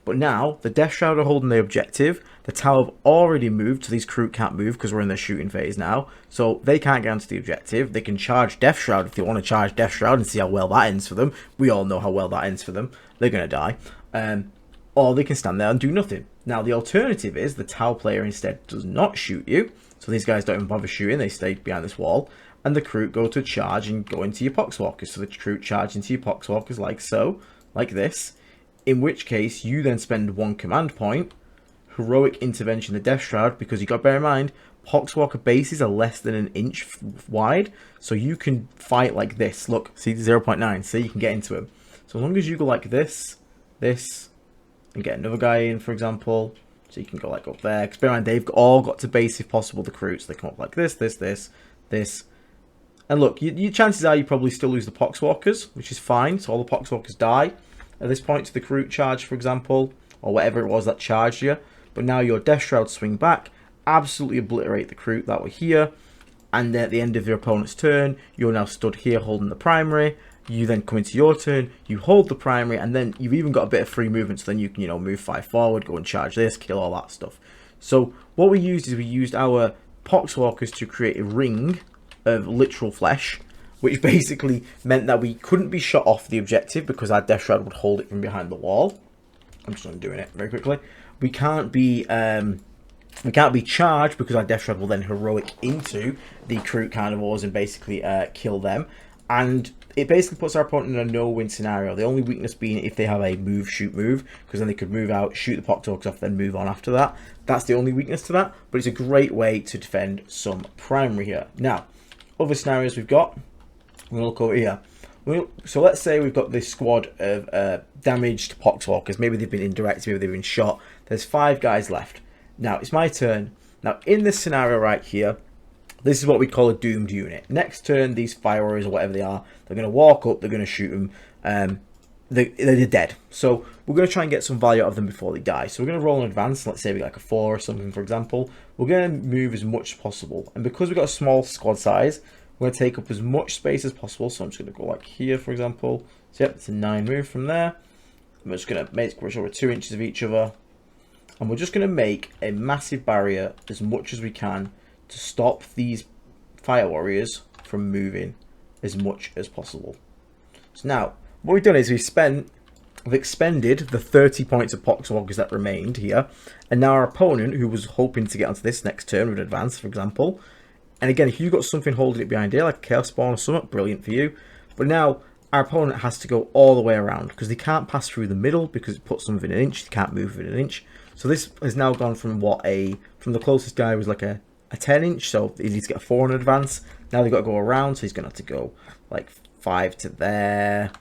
But now, the Death Shroud are holding the objective. The Tau have already moved, so these crew can't move because we're in the shooting phase now. So they can't get onto the objective. They can charge Death Shroud if they want to charge Death Shroud and see how well that ends for them. We all know how well that ends for them. They're going to die. Or they can stand there and do nothing. Now, the alternative is the Tau player instead does not shoot you. So these guys don't even bother shooting. They stay behind this wall. And the crew go to charge and go into your Poxwalkers. So the crew charge into your Poxwalkers like so, like this. In which case, you then spend 1 command point, Heroic Intervention the Death Shroud, because you got to bear in mind, Poxwalker bases are less than an inch wide. So you can fight like this. Look, see 0.9, so you can get into him. So as long as you go like this, and get another guy in, for example. So you can go like up there. Because bear in mind, they've all got to base, if possible, the crew. So they come up like this. And look, your chances are you probably still lose the Poxwalkers, which is fine. So all the Poxwalkers die at this point to the crew charge, for example. Or whatever it was that charged you. But now your Death Shroud swing back. Absolutely obliterate the crew that were here. And then at the end of your opponent's turn, you're now stood here holding the primary. You then come into your turn, you hold the primary, and then you've even got a bit of free movement, so then you can, you know, move 5 forward, go and charge this, kill all that stuff. So what we used is we used our Poxwalkers to create a ring of literal flesh, which basically meant that we couldn't be shot off the objective because our Death Shroud would hold it from behind the wall. I'm just undoing it very quickly. We can't be charged because our Death Shroud will then heroic into the crew carnivores and basically kill them. And it basically puts our opponent in a no-win scenario. The only weakness being if they have a move, shoot, move, because then they could move out, shoot the Poxwalkers off, then move on after that. That's the only weakness to that, but it's a great way to defend some primary here. Now, other scenarios we've got, we're going to look over here. So let's say we've got this squad of damaged Poxwalkers. Maybe they've been indirected, maybe they've been shot. There's 5 guys left. Now, it's my turn. Now, in this scenario right here, this is what we call a doomed unit. Next turn, these fire warriors or whatever they are, they're going to walk up, they're going to shoot them. They're dead. So we're going to try and get some value out of them before they die. So we're going to roll in advance. Let's say we got like a 4 or something, for example. We're going to move as much as possible. And because we've got a small squad size, we're going to take up as much space as possible. So I'm just going to go like here, for example. So yep, it's a 9 move from there. I'm just going to make sure we're 2 inches of each other. And we're just going to make a massive barrier as much as we can to stop these fire warriors from moving as much as possible. So now, what we've done is we've expended the 30 points of Poxwalkers that remained here, and now our opponent, who was hoping to get onto this next turn with advance, for example, and again, if you've got something holding it behind here, like a Chaos Spawn or something, brilliant for you, but now our opponent has to go all the way around, because they can't pass through the middle, because it puts them within an inch, they can't move within an inch. So this has now gone from from the closest guy was like a 10 inch, so he needs to get a 4 in advance. Now they've got to go around, so he's going to have to go like 5 to there,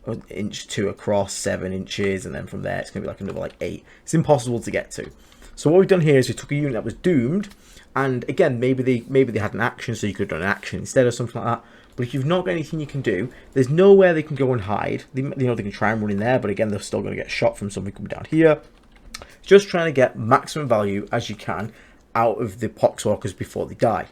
an inch 2 across, 7 inches, and then from there it's going to be like another like 8. It's impossible to get to. So what we've done here is we took a unit that was doomed, and again, maybe they had an action, so you could have done an action instead or something like that. But if you've not got anything you can do, there's nowhere they can go and hide. They can try and run in there, but again, they're still going to get shot from something coming down here. Just trying to get maximum value as you can out of the Poxwalkers before they die.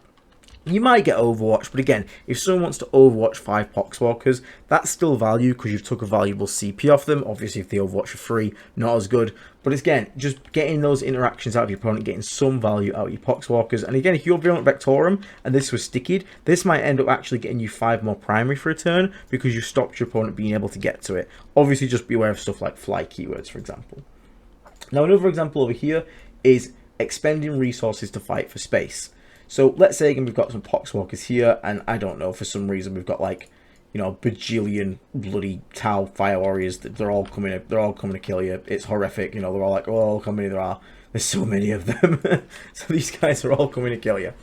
You might get Overwatch, but again, if someone wants to Overwatch 5 Poxwalkers, that's still value because you've took a valuable CP off them. Obviously, if they Overwatch for free, not as good. But again, just getting those interactions out of your opponent, getting some value out of your Poxwalkers. And again, if you're Virulent Vectorum and this was stickied, this might end up actually getting you 5 more primary for a turn because you stopped your opponent being able to get to it. Obviously, just be aware of stuff like fly keywords, for example. Now, another example over here is expending resources to fight for space. So let's say again we've got some Poxwalkers here, and I don't know, for some reason we've got like, you know, bajillion bloody Tau Fire Warriors. They're all coming to kill you. It's horrific, you know, they're all like, oh, how many there are. There's so many of them. So these guys are all coming to kill you.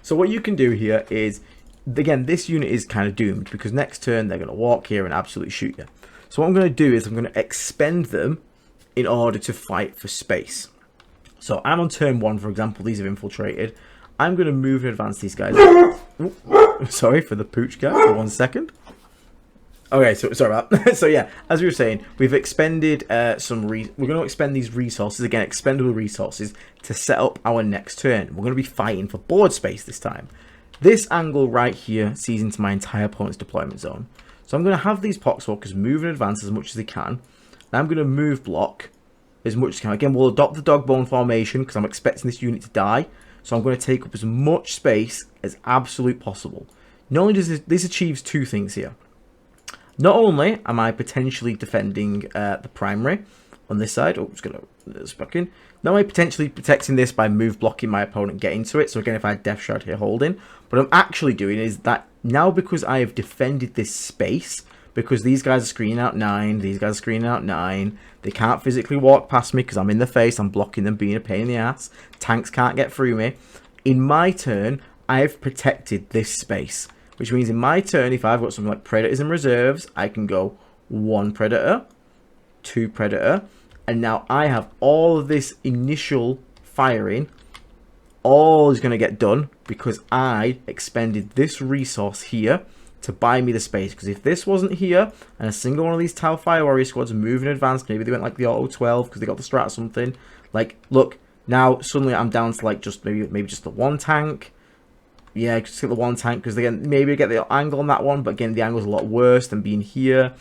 So what you can do here is, again, this unit is kind of doomed because next turn they're going to walk here and absolutely shoot you. So what I'm going to do is I'm going to expend them in order to fight for space. So I'm on turn 1, for example. These have infiltrated. I'm going to move and advance these guys. Sorry for the pooch guy for 1 second. Okay, so sorry about that. So yeah, as we were saying, we've expended we're going to expend these resources, again, expendable resources, to set up our next turn. We're going to be fighting for board space this time. This angle right here sees into my entire opponent's deployment zone. So I'm going to have these Poxwalkers move and advance as much as they can. And I'm going to move block as much as I can. Again, we'll adopt the dog bone formation because I'm expecting this unit to die. So I'm going to take up as much space as absolute possible. Not only does this achieves 2 things here. Not only am I potentially defending the primary on this side. Oh, I'm just going to back in. Not only potentially protecting this by move blocking my opponent get into it. So again, if I had Death Shroud here holding. What I'm actually doing is that now, because I have defended this space, because these guys are screening out 9, these guys are screening out 9, they can't physically walk past me because I'm in the face, I'm blocking them, being a pain in the ass, tanks can't get through me. In my turn, I've protected this space. Which means in my turn, if I've got something like Predators and Reserves, I can go 1 Predator, 2 Predator, and now I have all of this initial firing, all is going to get done because I expended this resource here to buy me the space. Because if this wasn't here, and a single one of these Tau Fire Warrior squads move in advance, maybe they went like the Auto 12 because they got the strat or something, like, look, now suddenly I'm down to like just maybe just the 1 tank. Yeah, just get the 1 tank, because again, maybe I get the angle on that one, but again, the angle's a lot worse than being here.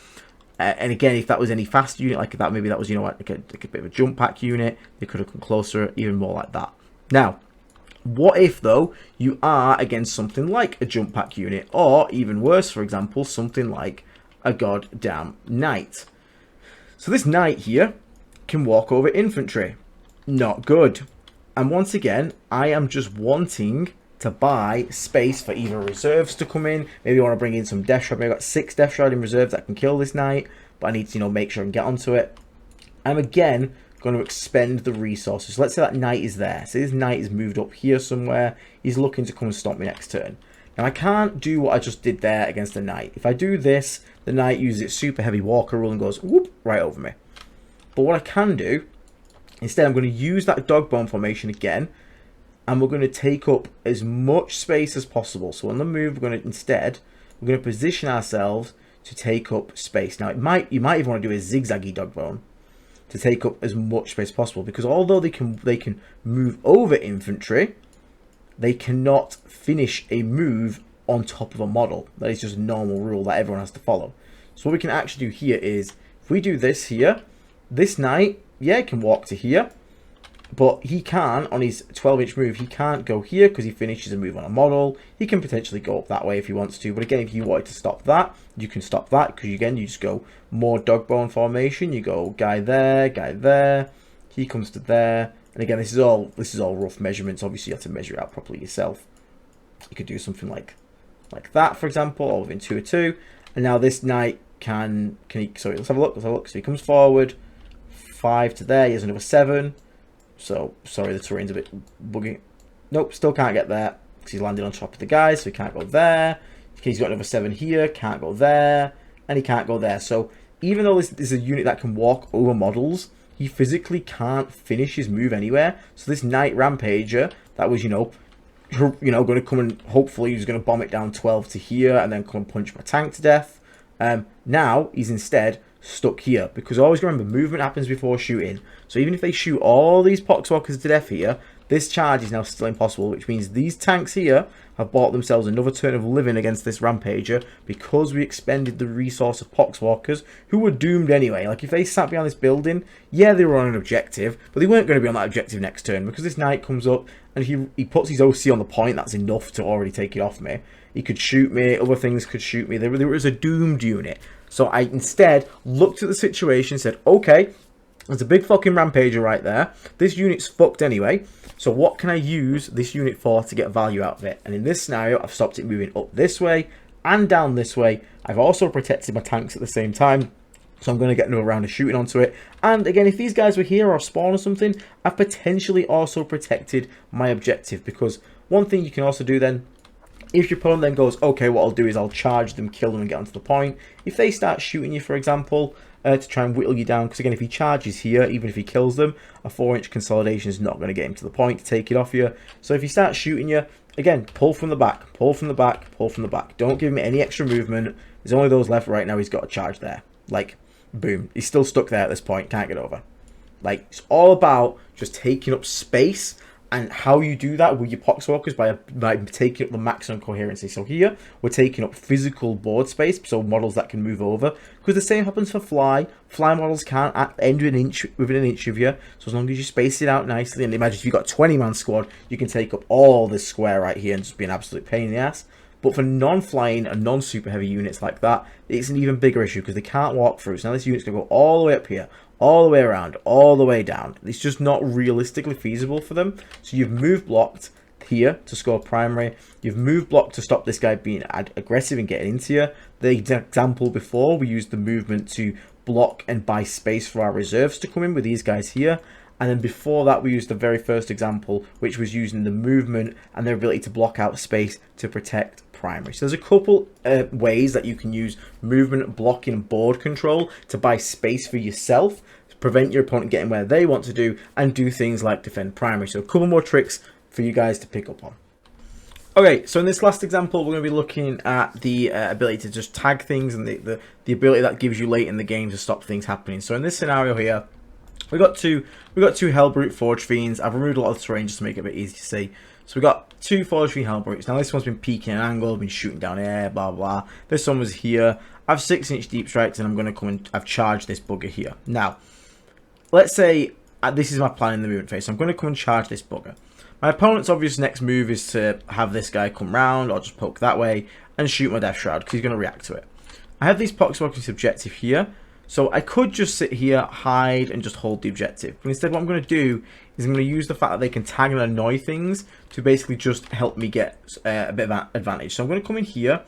And again, if that was any fast unit like that, maybe that was, you know what, like a bit of a jump pack unit, they could have come closer, even more like that. Now, what if, though, you are against something like a jump pack unit, or even worse, for example, something like a goddamn knight. So this knight here can walk over infantry. Not good. And once again, I am just wanting to buy space for either reserves to come in. Maybe I want to bring in some Death Shroud. Maybe I've got 6 Death Shroud in reserves that can kill this knight, but I need to, you know, make sure I can get onto it. I'm again going to expend the resources. So let's say that knight is there. So this knight is moved up here somewhere. He's looking to come and stop me next turn. Now I can't do what I just did there against the knight. If I do this, the knight uses its super heavy walker rule and goes whoop right over me. But what I can do, instead, I'm going to use that dog bone formation again. And we're going to take up as much space as possible. So on the move, we're going to position ourselves to take up space. Now, you might even want to do a zigzaggy dog bone to take up as much space as possible, because although they can move over infantry, they cannot finish a move on top of a model. That is just a normal rule that everyone has to follow. So what we can actually do here is, if we do this here, this knight, yeah, can walk to here. But he can, on his 12-inch move, he can't go here because he finishes a move on a model. He can potentially go up that way if he wants to. But again, if you wanted to stop that, you can stop that. Because again, you just go more dog bone formation. You go guy there. He comes to there. And again, this is all rough measurements. Obviously, you have to measure it out properly yourself. You could do something like that, for example, or within 2 or 2. And now this knight can he? Sorry, let's have a look. So he comes forward, 5 to there. He has another 7. So, sorry, the terrain's a bit buggy. Nope, still can't get there because he's landed on top of the guy, so he can't go there. He's got another 7 here, can't go there, and he can't go there. So, even though this is a unit that can walk over models, he physically can't finish his move anywhere. So, this Knight Rampager that was, going to come and hopefully he's going to bomb it down 12 to here and then come and punch my tank to death. Now, he's instead stuck here, because always remember, movement happens before shooting. So even if they shoot all these Poxwalkers to death here, this charge is now still impossible, which means these tanks here have bought themselves another turn of living against this Rampager because we expended the resource of Poxwalkers, who were doomed anyway. Like, if they sat behind this building, yeah, they were on an objective, but they weren't going to be on that objective next turn, because this knight comes up and he puts his OC on the point. That's enough to already take it off me. He could shoot me, other things could shoot me. There was a doomed unit. So I instead looked at the situation and said, okay, There's a big fucking rampager right there. This unit's fucked anyway. So what can I use this unit for to get value out of it? And in this scenario, I've stopped it moving up this way and down this way. I've also protected my tanks at the same time. So I'm going to get another round of shooting onto it. And again, if these guys were here or spawn or something, I've potentially also protected my objective. Because one thing you can also do then, if your opponent then goes, okay, what I'll do is I'll charge them, kill them, and get onto the point. If they start shooting you, for example, to try and whittle you down, because again, if he charges here, even if he kills them, a 4-inch consolidation is not going to get him to the point to take it off you. So if he starts shooting you, again, pull from the back, pull from the back, pull from the back. Don't give him any extra movement. There's only those left right now. He's got a charge there. Like, boom. He's still stuck there at this point. Can't get over. Like, it's all about just taking up space. And how you do that with your Poxwalkers by taking up the maximum coherency. So here, we're taking up physical board space, so models that can move over. Because the same happens for fly. Fly models can't end within an inch of you. So as long as you space it out nicely, and imagine if you've got a 20-man squad, you can take up all this square right here and just be an absolute pain in the ass. But for non-flying and non-super heavy units like that, it's an even bigger issue because they can't walk through. So now this unit's going to go all the way up here, all the way around, all the way down. It's just not realistically feasible for them. So you've moved blocked here to score primary. You've moved blocked to stop this guy being aggressive and getting into you. The example before, we used the movement to block and buy space for our reserves to come in with these guys here. And then before that, we used the very first example, which was using the movement and their ability to block out space to protect primary. So there's a couple ways that you can use movement, blocking, and board control to buy space for yourself, to prevent your opponent getting where they want to do, and do things like defend primary. So a couple more tricks for you guys to pick up on. Okay, so in this last example, we're going to be looking at the ability to just tag things and the ability that gives you late in the game to stop things happening. So in this scenario here, we got two Hellbrute Forge Fiends. I've removed a lot of the terrain just to make it a bit easy to see. So we got two Forge Fiend Hellbrutes. Now this one's been peeking an angle, been shooting down air, blah blah. This one was here. I have 6-inch deep strikes, and I'm going to come and I've charged this bugger here. Now, let's say this is my plan in the movement phase. So I'm going to come and charge this bugger. My opponent's obvious next move is to have this guy come round or just poke that way and shoot my Death Shroud because he's going to react to it. I have these Poxwalkers objective here. So I could just sit here, hide, and just hold the objective. But instead what I'm going to do is I'm going to use the fact that they can tag and annoy things to basically just help me get a bit of advantage. So I'm going to come in here.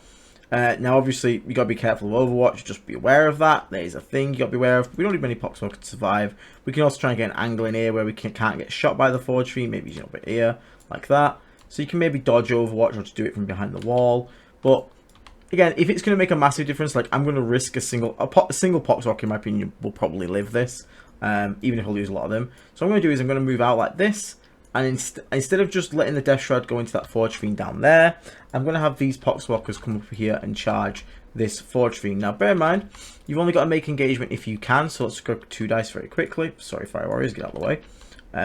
Now obviously you got to be careful of Overwatch, just be aware of that. There's a thing you got to be aware of. We don't need many Poxwalkers to survive. We can also try and get an angle in here where we can't get shot by the Forge Fiend. Maybe, you know, a bit here, like that. So you can maybe dodge Overwatch or just do it from behind the wall. But again, if it's going to make a massive difference, like I'm going to risk a single Poxwalker, in my opinion, will probably live this, even if I lose a lot of them. So what I'm going to do is I'm going to move out like this, and instead of just letting the Death Shroud go into that Forge Fiend down there, I'm going to have these Poxwalkers come up here and charge this Forge Fiend. Now, bear in mind, you've only got to make engagement if you can, so let's go 2 dice very quickly. Sorry, Fire Warriors, get out of the way.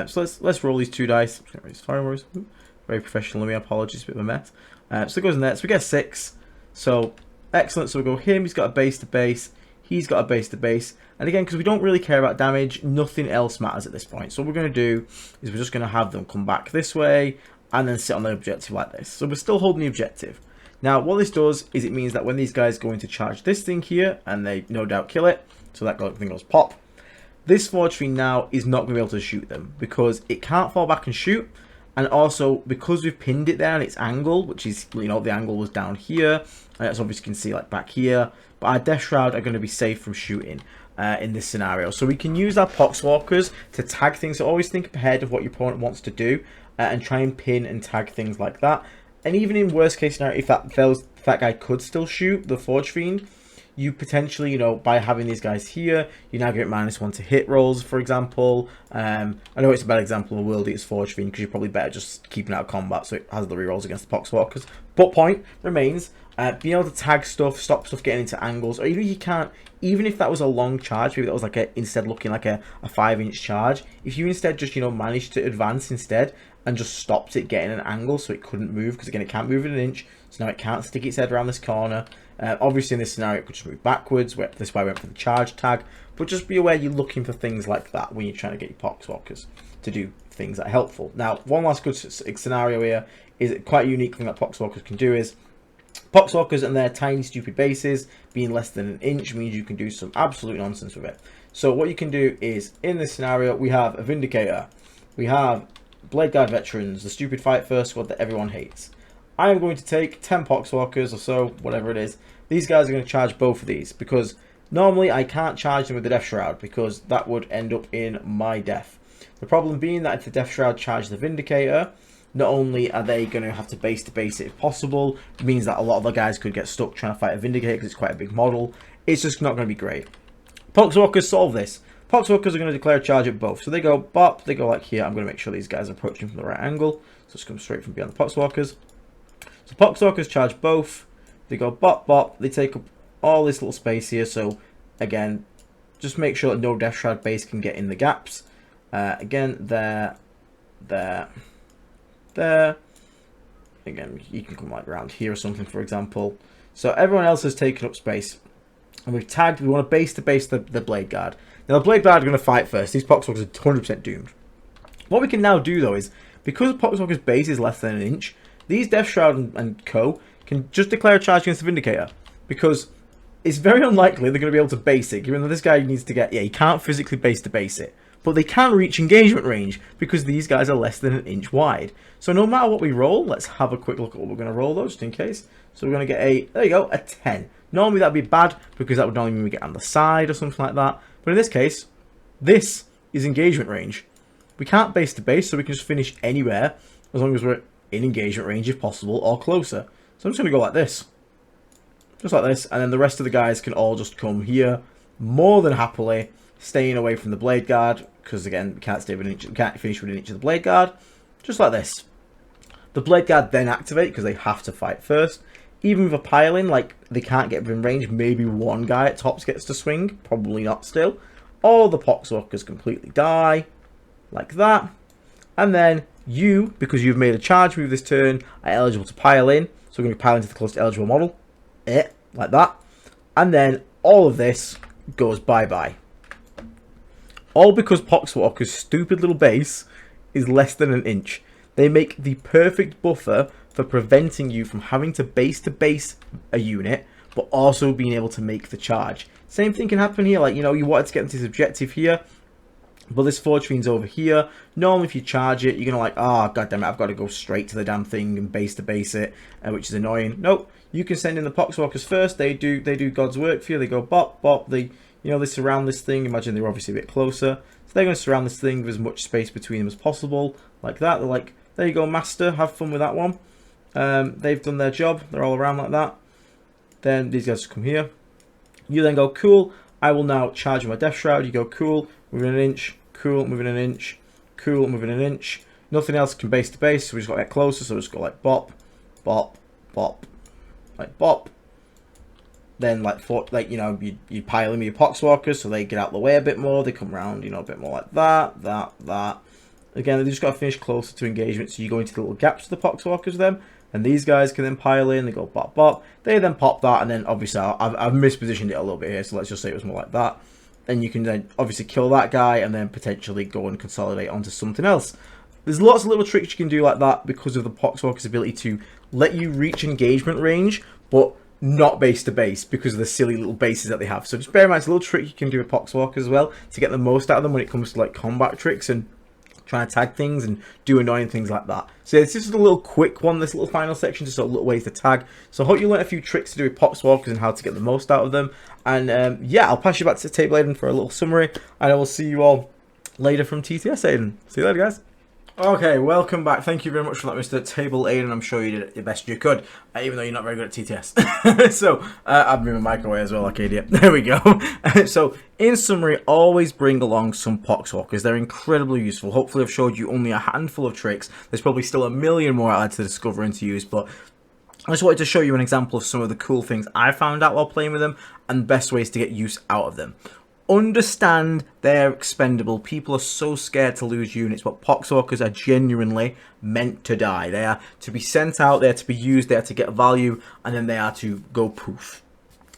So let's roll these 2 dice. Fire Warriors, very professional of me, apologies, a bit of a mess. So it goes in there, so we get 6. So, excellent. So we'll go him, he's got a base to base, he's got a base to base. And again, because we don't really care about damage, nothing else matters at this point. So what we're going to do is we're just going to have them come back this way and then sit on the objective like this. So we're still holding the objective. Now, what this does is it means that when these guys go in to charge this thing here, and they no doubt kill it, so that thing goes pop, this Forge Fiend now is not going to be able to shoot them because it can't fall back and shoot. And also, because we've pinned it there and its angle, which is, you know, the angle was down here, and as obviously you can see, like back here, but our Death Shroud are going to be safe from shooting in this scenario. So we can use our Poxwalkers to tag things. So always think ahead of what your opponent wants to do and try and pin and tag things like that. And even in worst case scenario, if that guy could still shoot the Forge Fiend, you potentially, you know, by having these guys here, you now get -1 to hit rolls, for example. I know it's a bad example of a World Eater's Forge Fiend because you're probably better just keeping out of combat so it has the rerolls against the Poxwalkers. But point remains, being able to tag stuff, stop stuff getting into angles, or even if you can't, even if that was a long charge, maybe that was like instead looking like a 5-inch charge, if you instead just, you know, managed to advance instead and just stopped it getting an angle so it couldn't move, because again, it can't move in an inch, so now it can't stick its head around this corner. Obviously in this scenario it could just move backwards, where this way I went for the charge tag, but just be aware you're looking for things like that when you're trying to get your Poxwalkers to do things that are helpful. Now, one last good scenario here is quite a unique thing that Poxwalkers can do is Poxwalkers and their tiny stupid bases being less than an inch means you can do some absolute nonsense with it. So what you can do is, in this scenario, we have a Vindicator. We have Blade Guard Veterans, the stupid fight first squad that everyone hates. I am going to take 10 Poxwalkers or so, whatever it is. These guys are going to charge both of these, because normally I can't charge them with the Death Shroud, because that would end up in my death. The problem being that if the Death Shroud charges the Vindicator, not only are they going to have to base to base it if possible, it means that a lot of the guys could get stuck trying to fight a Vindicator because it's quite a big model. It's just not going to be great. Poxwalkers solve this. Poxwalkers are going to declare a charge at both. So they go bop, they go like here. I'm going to make sure these guys are approaching from the right angle. So it's come straight from beyond the Poxwalkers. So Poxwalkers charge both. They go bop, bop. They take up all this little space here. So again, just make sure that no Death Shroud base can get in the gaps. Again, there. Again, you can come like around here or something, for example. So everyone else has taken up space. And we've tagged, we want to base to base the Blade Guard. Now the Blade Guard are going to fight first. These Poxwalkers are 100% doomed. What we can now do though is, because the Poxwalker's base is less than an inch, these Death Shroud and co can just declare a charge against the Vindicator. Because it's very unlikely they're going to be able to base it, given that this guy needs to get, yeah, he can't physically base to base it. But they can reach engagement range, because these guys are less than an inch wide. So no matter what we roll, let's have a quick look at what we're going to roll though, just in case. So we're going to get a, there you go, a 10. Normally that would be bad, because that would normally mean we get on the side or something like that. But in this case, this is engagement range. We can't base to base, so we can just finish anywhere, as long as we're in engagement range if possible, or closer. So I'm just going to go like this. Just like this, and then the rest of the guys can all just come here, more than happily, staying away from the Blade Guard, because again, we can't stay within an inch, we can't finish within an inch of the Blade Guard. Just like this. The Blade Guard then activate, because they have to fight first. Even with a pile-in, like, they can't get within range. Maybe one guy at tops gets to swing. Probably not still. All the Poxwalkers completely die. Like that. And then you, because you've made a charge move this turn, are eligible to pile in. So we're going to pile into the closest eligible model. Like that. And then all of this goes bye-bye. All because Poxwalker's stupid little base is less than an inch. They make the perfect buffer for preventing you from having to base a unit, but also being able to make the charge. Same thing can happen here, like, you know, you wanted to get into this objective here, but this Forge Fiend's over here. Normally if you charge it, you're going to like, oh, goddammit, I've got to go straight to the damn thing and base it, which is annoying. Nope, you can send in the Poxwalkers first. They do God's work for you. They go bop, bop, they surround this thing. Imagine they're obviously a bit closer. So they're going to surround this thing with as much space between them as possible, like that. They're like, there you go, master, have fun with that one. They've done their job. They're all around like that. Then these guys come here. You then go, cool, I will now charge my Death Shroud. You go, cool, moving an inch, cool, moving an inch, cool, moving an inch. Nothing else can base to base, so we just got to get closer. So we just go like bop, bop, bop, like bop. Then like you pile in with your Poxwalkers, so they get out of the way a bit more. They come around, a bit more like that. Again, they just got to finish closer to engagement, so you go into the little gaps of the Poxwalkers then, and these guys can then pile in. They go bop bop. They then pop that, and then obviously I've mispositioned it a little bit here, so let's just say it was more like that. Then you can then obviously kill that guy, and then potentially go and consolidate onto something else. There's lots of little tricks you can do like that because of the Poxwalker's ability to let you reach engagement range, but not base to base because of the silly little bases that they have. So just bear in mind, it's a little trick you can do with Poxwalkers as well to get the most out of them when it comes to like combat tricks and trying to tag things and do annoying things like that. So it's just a little quick one, this little final section, just a little ways to tag. So I hope you learned a few tricks to do with Poxwalkers and how to get the most out of them. And yeah, I'll pass you back to Table Aiden for a little summary, and I will see you all later from TTS Aiden. See you later, guys. Okay, welcome back. Thank you very much for that, Mr. Table Aiden. I'm sure you did it the best you could, even though you're not very good at TTS. So, I've moved my mic away as well, like idiot. There we go. So, in summary, always bring along some Poxwalkers. They're incredibly useful. Hopefully, I've showed you only a handful of tricks. There's probably still a million more out there to discover and to use, but I just wanted to show you an example of some of the cool things I found out while playing with them and best ways to get use out of them. Understand they're expendable. People are so scared to lose units, but Poxwalkers are genuinely meant to die. They are to be sent out, they're to be used, they're to get value, and then they are to go poof.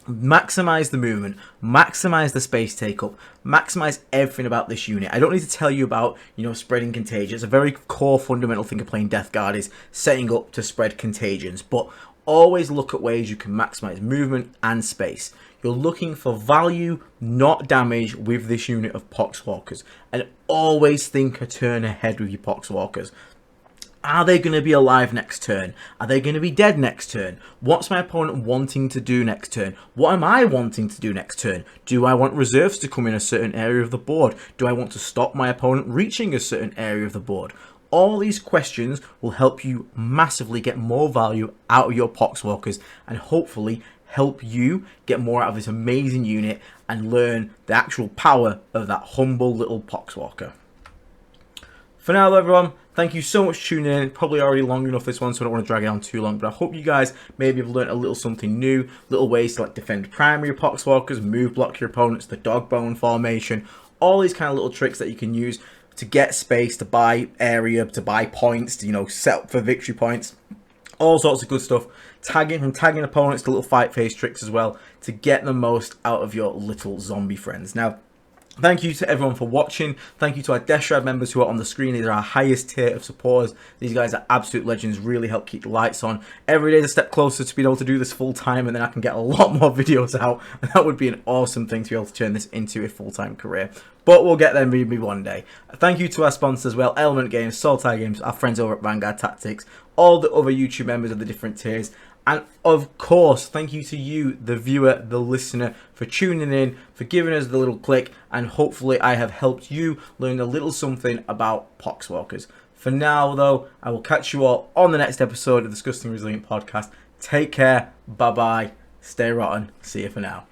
Maximize the movement, maximize the space take-up, maximize everything about this unit. I don't need to tell you about, spreading contagions. A very core fundamental thing of playing Death Guard is setting up to spread contagions, but always look at ways you can maximize movement and space. You're looking for value, not damage with this unit of Poxwalkers. And always think a turn ahead with your Poxwalkers. Are they going to be alive next turn? Are they going to be dead next turn? What's my opponent wanting to do next turn? What am I wanting to do next turn? Do I want reserves to come in a certain area of the board? Do I want to stop my opponent reaching a certain area of the board? All these questions will help you massively get more value out of your Poxwalkers and hopefully help you get more out of this amazing unit and learn the actual power of that humble little Poxwalker. For now though, everyone, thank you so much for tuning in. Probably already long enough this one, so I don't want to drag it on too long, but I hope you guys maybe have learned a little something new, little ways to like defend primary Poxwalkers, move block your opponents, the dog bone formation, all these kind of little tricks that you can use to get space, to buy area, to buy points, to, you know, set up for victory points. All sorts of good stuff. Tagging opponents to little fight phase tricks as well to get the most out of your little zombie friends. Now, thank you to everyone for watching. Thank you to our Death Shroud members who are on the screen. These are our highest tier of supporters. These guys are absolute legends, really help keep the lights on. Every day is a step closer to being able to do this full time, and then I can get a lot more videos out. And that would be an awesome thing to be able to turn this into a full-time career. But we'll get there maybe one day. Thank you to our sponsors as well, Element Games, Saltire Games, our friends over at Vanguard Tactics, all the other YouTube members of the different tiers. And of course, thank you to you, the viewer, the listener, for tuning in, for giving us the little click, and hopefully I have helped you learn a little something about Poxwalkers. For now, though, I will catch you all on the next episode of the Disgusting Resilient Podcast. Take care, bye-bye, stay rotten, see you for now.